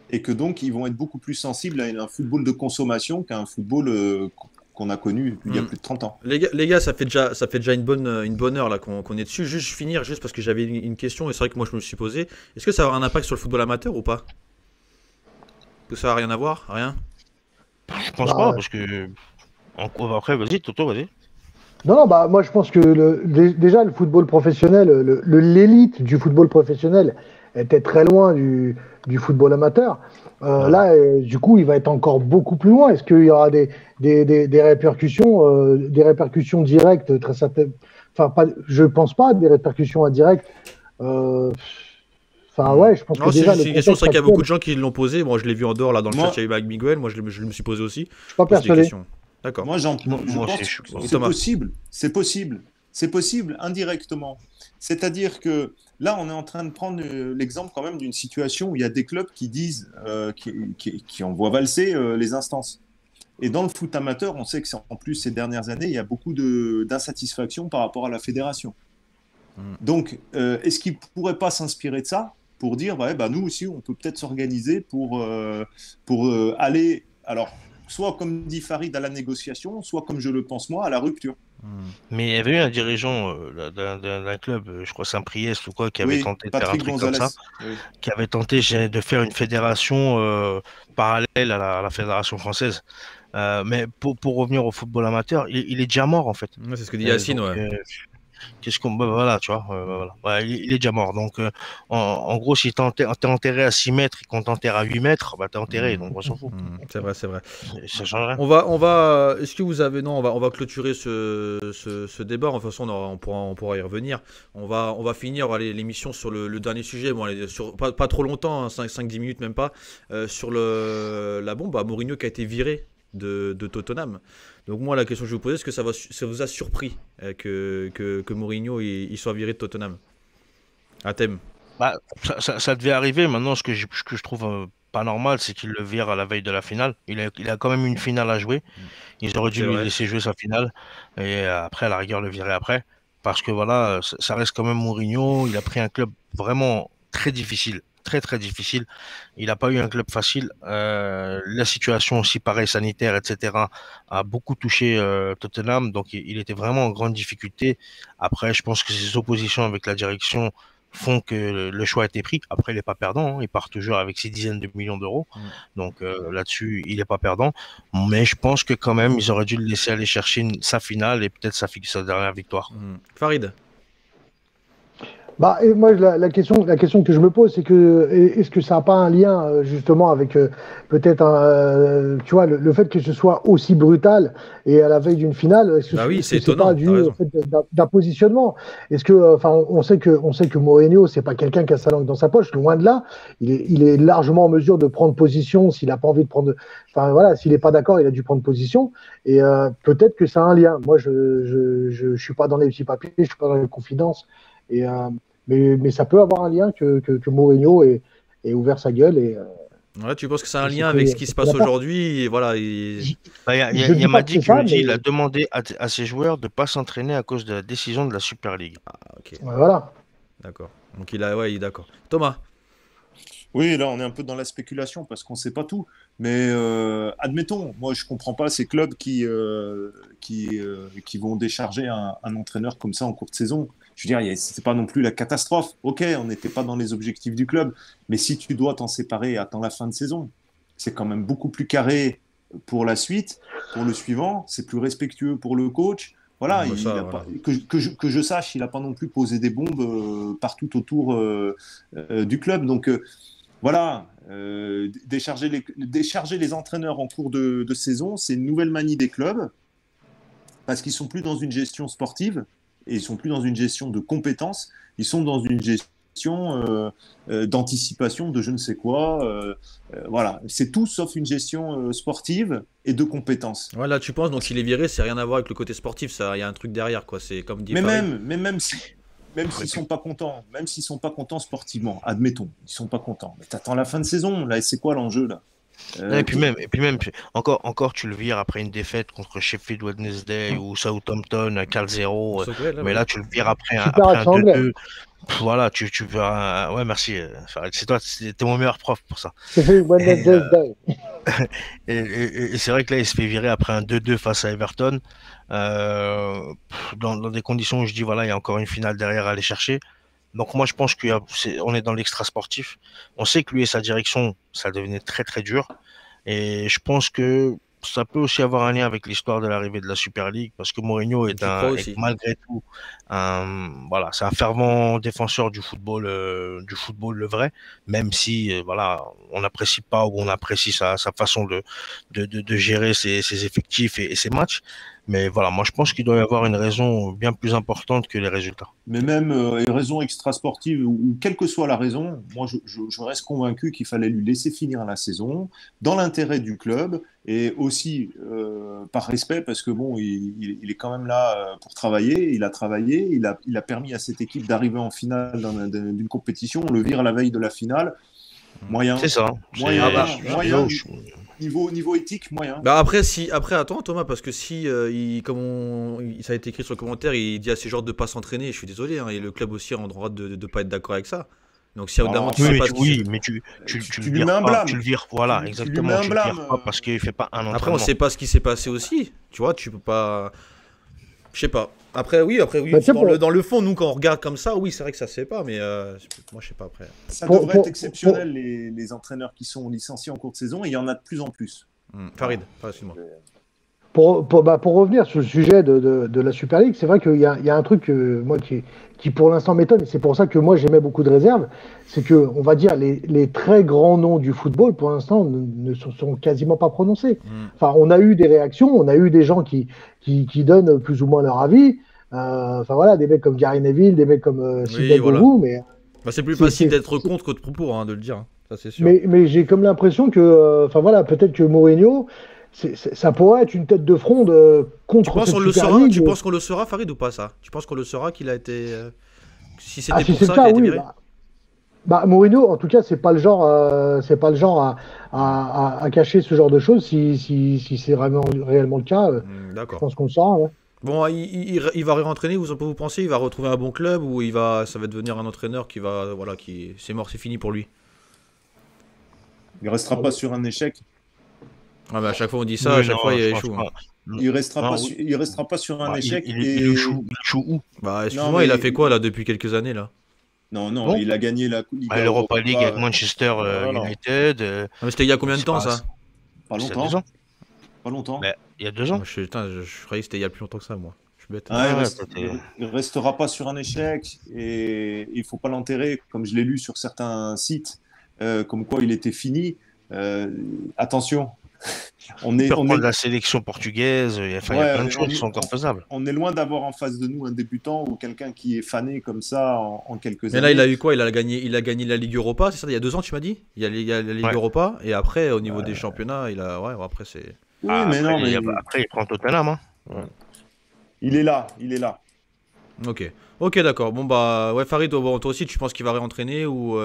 et que donc ils vont être beaucoup plus sensibles à un football de consommation qu'à un football qu'on a connu il y a plus de 30 ans. Les gars, ça fait déjà une bonne heure là qu'on est dessus. Juste finir, juste parce que j'avais une question et c'est vrai que moi je me le suis posé. Est-ce que ça va avoir un impact sur le football amateur ou pas? Que ça n'a rien à voir? Rien? Je pense pas, parce que après, vas-y, Toto, vas-y. Non, bah moi je pense que déjà le football professionnel, l'élite du football professionnel était très loin du football amateur. Là, du coup, il va être encore beaucoup plus loin. Est-ce qu'il y aura des répercussions directes très certaines? Enfin, pas, je pense pas des répercussions indirectes. Enfin, ouais, je pense que déjà c'est une question, c'est vrai qu'il y a beaucoup de gens qui l'ont posé. Moi, je l'ai vu en dehors là dans le chat, il y a eu avec Miguel. Moi, je me suis posé aussi. Je suis pas persuadé. D'accord. Moi, je pense que c'est possible indirectement. C'est-à-dire que là, on est en train de prendre l'exemple quand même d'une situation où il y a des clubs qui disent, qui envoient valser les instances. Et dans le foot amateur, on sait que en plus ces dernières années, il y a beaucoup d'insatisfaction par rapport à la fédération. Donc, est-ce qu'ils ne pourraient pas s'inspirer de ça pour dire, ouais, bah, nous aussi, on peut peut-être s'organiser pour aller, alors, soit comme dit Farid, à la négociation, soit comme je le pense moi, à la rupture. Mais il y avait eu un dirigeant d'un club, je crois Saint-Priest ou quoi, qui avait tenté de faire un truc comme ça, qui avait tenté de faire une fédération parallèle à la fédération française. Mais pour revenir au football amateur, il est déjà mort en fait. C'est ce que dit Yacine, Qu'est-ce qu'on voilà, tu vois, voilà. Ouais, il est déjà mort. Donc, en gros, si t'es enterré à 6 mètres et qu'on t'enterre à 8 mètres, bah t'es enterré, donc on s'en fout. C'est vrai. Ça change rien. On va. Est-ce que vous avez on va clôturer ce débat. De toute façon, on pourra y revenir. On va finir l'émission sur le dernier sujet. Bon, sur pas trop longtemps, 5-10 minutes même pas. Sur la bombe à Mourinho qui a été viré de Tottenham. Donc moi la question que je vous posais, est-ce que ça vous a surpris que Mourinho il soit viré de Tottenham? À thème. Bah, ça devait arriver. Maintenant, ce que je trouve pas normal, c'est qu'il le vire à la veille de la finale. Il a quand même une finale à jouer. Ils auraient dû lui laisser jouer sa finale et après à la rigueur le virer après, parce que voilà, ça reste quand même Mourinho. Il a pris un club vraiment très difficile. Très très difficile. Il n'a pas eu un club facile. La situation aussi pareil sanitaire, etc. a beaucoup touché Tottenham, donc il était vraiment en grande difficulté. Après, je pense que ses oppositions avec la direction font que le choix a été pris. Après, il n'est pas perdant, hein. Il part toujours avec ses dizaines de millions d'euros. Donc là-dessus, il n'est pas perdant. Mais je pense que quand même, ils auraient dû le laisser aller chercher sa finale et peut-être sa dernière victoire. Farid. Et moi, la question que je me pose, c'est que est-ce que ça n'a pas un lien justement avec peut-être tu vois, le fait que ce soit aussi brutal et à la veille d'une finale, est-ce que c'est pas dû au fait d'un positionnement? Est-ce que, enfin, on sait que Mourinho, c'est pas quelqu'un qui a sa langue dans sa poche, loin de là. Il est largement en mesure de prendre position s'il n'a pas envie de prendre. Enfin voilà, s'il n'est pas d'accord, il a dû prendre position. Et peut-être que ça a un lien. Moi, je suis pas dans les petits papiers, je suis pas dans les confidences. Et mais ça peut avoir un lien que Mourinho ait ouvert sa gueule. Ouais, tu penses que c'est un lien avec ce qui se passe aujourd'hui? Voilà, il y a Madi qui me dit qu'il a demandé à ses joueurs de ne pas s'entraîner à cause de la décision de la Super League. Okay. Voilà. D'accord. Donc il est d'accord. Thomas? Oui, là, on est un peu dans la spéculation parce qu'on ne sait pas tout. Mais admettons, moi, je ne comprends pas ces clubs qui vont décharger un entraîneur comme ça en cours de saison. Je veux dire, ce n'est pas non plus la catastrophe. Ok, on n'était pas dans les objectifs du club. Mais si tu dois t'en séparer à la fin de saison, c'est quand même beaucoup plus carré pour la suite, pour le suivant. C'est plus respectueux pour le coach. Voilà, que je sache, il n'a pas non plus posé des bombes partout autour du club. Donc, voilà, décharger les entraîneurs en cours de saison, c'est une nouvelle manie des clubs parce qu'ils ne sont plus dans une gestion sportive et ils ne sont plus dans une gestion de compétences, ils sont dans une gestion d'anticipation de je ne sais quoi. Voilà, c'est tout sauf une gestion sportive et de compétences. Voilà, tu penses, donc s'il est viré, c'est rien à voir avec le côté sportif, il y a un truc derrière, quoi. C'est comme dit Farid. Même s'ils sont pas contents sportivement, admettons, ils sont pas contents. Mais t'attends la fin de saison, là, c'est quoi l'enjeu là? Et puis même, encore, tu le vires après une défaite contre Sheffield Wednesday ou Southampton 4-0. Mais là, tu le vires après un 2-2. Voilà, tu verras. Ouais, merci. C'est toi, t'es mon meilleur prof pour ça. Et c'est vrai que là, il se fait virer après un 2-2 face à Everton. Dans des conditions où je dis, voilà, il y a encore une finale derrière à aller chercher. Donc moi, je pense qu'on est dans l'extra sportif. On sait que lui et sa direction, ça devenait très, très dur. Et je pense que ça peut aussi avoir un lien avec l'histoire de l'arrivée de la Super League, parce que Mourinho est malgré tout, voilà, c'est un fervent défenseur du football le vrai, même si voilà, on n'apprécie pas ou on apprécie sa façon de gérer ses effectifs et ses matchs. Mais voilà, moi je pense qu'il doit y avoir une raison bien plus importante que les résultats. Mais même une raison extrasportive, ou quelle que soit la raison, moi je reste convaincu qu'il fallait lui laisser finir la saison, dans l'intérêt du club, et aussi par respect, parce que bon, il est quand même là pour travailler, il a travaillé, il a permis à cette équipe d'arriver en finale d'une compétition, on le vire à la veille de la finale. Moyen. C'est ça. Moyen. Niveau éthique, moyen. Après, attends Thomas, parce que si, ça a été écrit sur le commentaire, il dit à ces joueurs de ne pas s'entraîner, je suis désolé, hein, et le club aussi a le droit de ne pas être d'accord avec ça. Donc si évidemment tu sais pas mais tu lui mets un blâme. Tu le vires, voilà, exactement. Tu le vires pas parce qu'il fait pas un entraînement. Après, on sait pas ce qui s'est passé aussi, tu vois, tu peux pas. Je sais pas. Après oui. Dans le fond, nous quand on regarde comme ça, oui, c'est vrai que ça se fait pas, mais moi je sais pas après. Ça devrait être exceptionnel les entraîneurs qui sont licenciés en cours de saison, et il y en a de plus en plus. Farid, excuse-moi. Pour revenir sur le sujet de la Super League, c'est vrai qu'il y a un truc moi qui pour l'instant m'étonne, et c'est pour ça que moi j'émets beaucoup de réserves, c'est que on va dire les très grands noms du football pour l'instant ne sont quasiment pas prononcés. Enfin, on a eu des réactions, on a eu des gens qui donnent plus ou moins leur avis. Enfin voilà, des mecs comme Gary Neville, des mecs comme Sidney Govou, mais c'est plus facile d'être contre que pour, hein, de le dire, hein. Ça c'est sûr. Mais j'ai comme l'impression que, enfin voilà, peut-être que Mourinho, ça pourrait être une tête de fronde contre cette Super League. Tu penses qu'on le saura, Farid, ou pas ça? Tu penses qu'on le saura qu'il a été si c'était pour ça qu'il a été viré? Mourinho, en tout cas, c'est pas le genre à cacher ce genre de choses. Si c'est réellement le cas, je pense qu'on le saura. Ouais. Bon, il va réentraîner. Vous pensez, il va retrouver un bon club ou ça va devenir un entraîneur qui c'est mort, c'est fini pour lui? Il restera pas sur un échec. Ah à chaque fois on dit ça, à chaque fois il échoue. Il restera pas sur un échec. Il échoue où? Excuse-moi, il a fait quoi là depuis quelques années là? Non, non, Bon. il a gagné la Liga L'Europa League avec Europa, Manchester voilà. United. Ah, mais c'était il y a combien de c'est temps, pas- ça? Pas c'est il y a longtemps. 2 ans. Pas longtemps. Ben, il y a 2 ans. Moi, putain, je croyais que c'était il y a plus longtemps que ça, moi. Je suis bête. Ah, Ouais, il restera pas sur un échec et il faut pas l'enterrer, comme je l'ai lu sur certains sites, comme quoi il était fini. Attention, on Tu est, peux on reprendre est, la sélection portugaise. Il y a plein de choses qui sont encore faisables. on est loin d'avoir en face de nous un débutant ou quelqu'un qui est fané comme ça en quelques Mais là, il a années. eu quoi? Il a gagné la Ligue Europa, c'est ça? Il y a 2 ans, tu m'as dit? Il y a la Ligue Ouais. Europa, et après, au niveau des championnats, il a. Ouais, après, c'est. Oui, mais non, mais Après, il prend Tottenham. Hein. il est là, il est là. Ok. Ok, d'accord. Bon, bah, ouais, Farid, bon, toi aussi, tu penses qu'il va réentraîner ou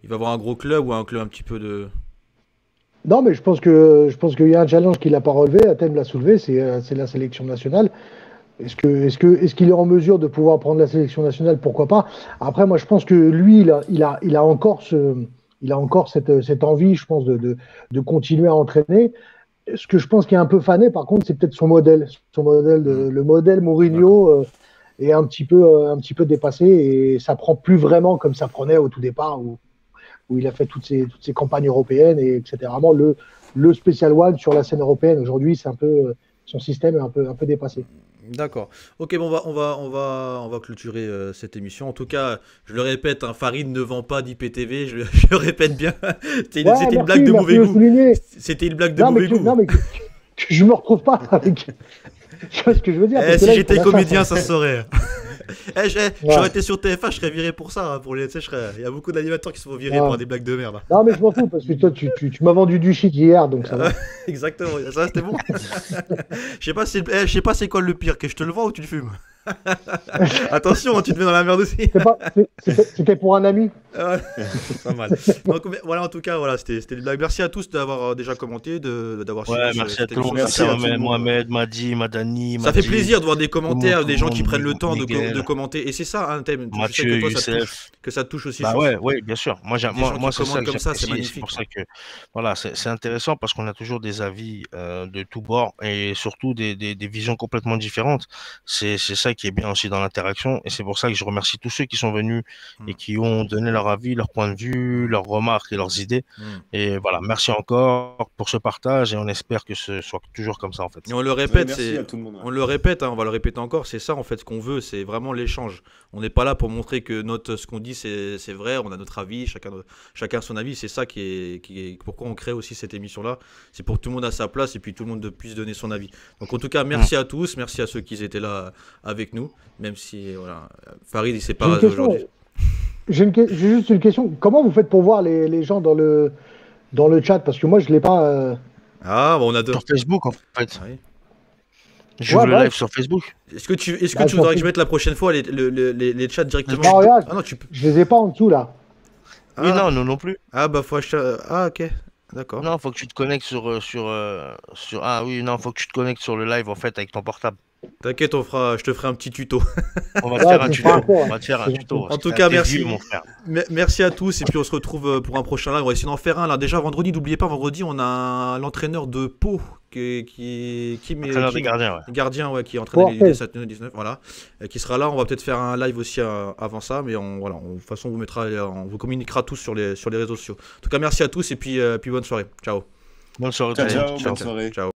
il va avoir un gros club ou un club un petit peu de. Non, mais je pense qu'il y a un challenge qu'il n'a pas relevé. Athènes l'a soulevé, c'est la sélection nationale. Est-ce qu'il est en mesure de pouvoir prendre la sélection nationale? Pourquoi pas? Après, moi, je pense que lui, il a encore cette envie, je pense, de continuer à entraîner. Ce que je pense qui est un peu fané, par contre, c'est peut-être son modèle. Le modèle Mourinho est un petit peu dépassé et ça prend plus vraiment comme ça prenait au tout départ où il a fait toutes ces campagnes européennes et c'était vraiment le Special One sur la scène européenne. Aujourd'hui, c'est un peu son système est un peu dépassé. D'accord. Ok, bon, on va clôturer cette émission. En tout cas, je le répète, hein, Farid ne vend pas d'IPTV. Je le répète bien. C'était une blague de mauvais goût. C'était une blague de mauvais goût. Non, mais que je me retrouve pas avec. Tu vois ce que je veux dire? Si j'étais comédien, ça se saurait. J'aurais été sur TF1, je serais viré pour ça. Pour les, il y a beaucoup d'animateurs qui se font virer pour des blagues de merde. Non, mais je m'en fous parce que toi, tu m'as vendu du shit hier, donc ça va. Exactement, ça c'était bon. Je sais pas c'est quoi le pire, que je te le vends ou tu le fumes. Attention, tu te mets dans la merde aussi. C'était pour un ami. Pas mal. Donc, voilà, en tout cas, voilà, c'était une blague. Merci à tous d'avoir déjà commenté, d'avoir suivi. Merci à tout le monde. Merci à Mohamed, Madi, Madani. Ça fait plaisir de voir des commentaires, des gens qui prennent le temps Miguel, de commenter. Et c'est ça, un thème. Mathieu, je sais Youssef. que ça te touche aussi. Bah ouais, bien sûr. Moi, c'est ça que comme ça, c'est j'apprécie. magnifique. C'est pour ça que, voilà, c'est intéressant parce qu'on a toujours des avis de tous bords et surtout des visions complètement différentes. C'est ça qui est bien aussi dans l'interaction et c'est pour ça que je remercie tous ceux qui sont venus et qui ont donné leur avis, leur point de vue, leurs remarques et leurs idées. Et voilà, merci encore pour ce partage et on espère que ce soit toujours comme ça en fait. Et on le répète, Merci à tout le monde. on le répète, hein, on va le répéter encore, c'est ça en fait ce qu'on veut, c'est vraiment l'échange. On n'est pas là pour montrer que ce qu'on dit c'est vrai, on a notre avis, chacun son avis, c'est ça qui est pourquoi on crée aussi cette émission-là, c'est pour que tout le monde a sa place et puis tout le monde puisse donner son avis. Donc en tout cas, merci à tous, merci à ceux qui étaient là avec nous, même si voilà, Farid il s'est pas rasé aujourd'hui. J'ai juste une question, comment vous faites pour voir les gens dans le chat? Parce que moi je l'ai pas... Ah, bon, on a deux. Sur Facebook en fait. Oui. J'ouvre le live sur Facebook. Est-ce que tu voudrais que je mette la prochaine fois les chats directement? Non, regarde, Ah non, tu peux. je les ai pas en dessous là. Oui, non, nous non plus. Ah bah faut acheter. Ah ok, d'accord. Non, faut que tu te connectes sur ah oui, non, faut que tu te connectes sur le live en fait avec ton portable. T'inquiète, je te ferai un petit tuto. On va te faire un tuto. On va te faire un tuto. En tout cas, merci. Vieux, mon frère. Merci à tous et puis on se retrouve pour un prochain live. On va essayer d'en faire un là. Déjà vendredi, n'oubliez pas, vendredi on a l'entraîneur de Pau gardien qui est entraîné les U19, voilà, qui sera là. On va peut-être faire un live aussi avant ça, mais de toute façon on vous communiquera tous sur les réseaux sociaux. En tout cas, merci à tous et puis bonne soirée. Ciao. Bonne soirée. Ciao, bonne soirée. Ciao.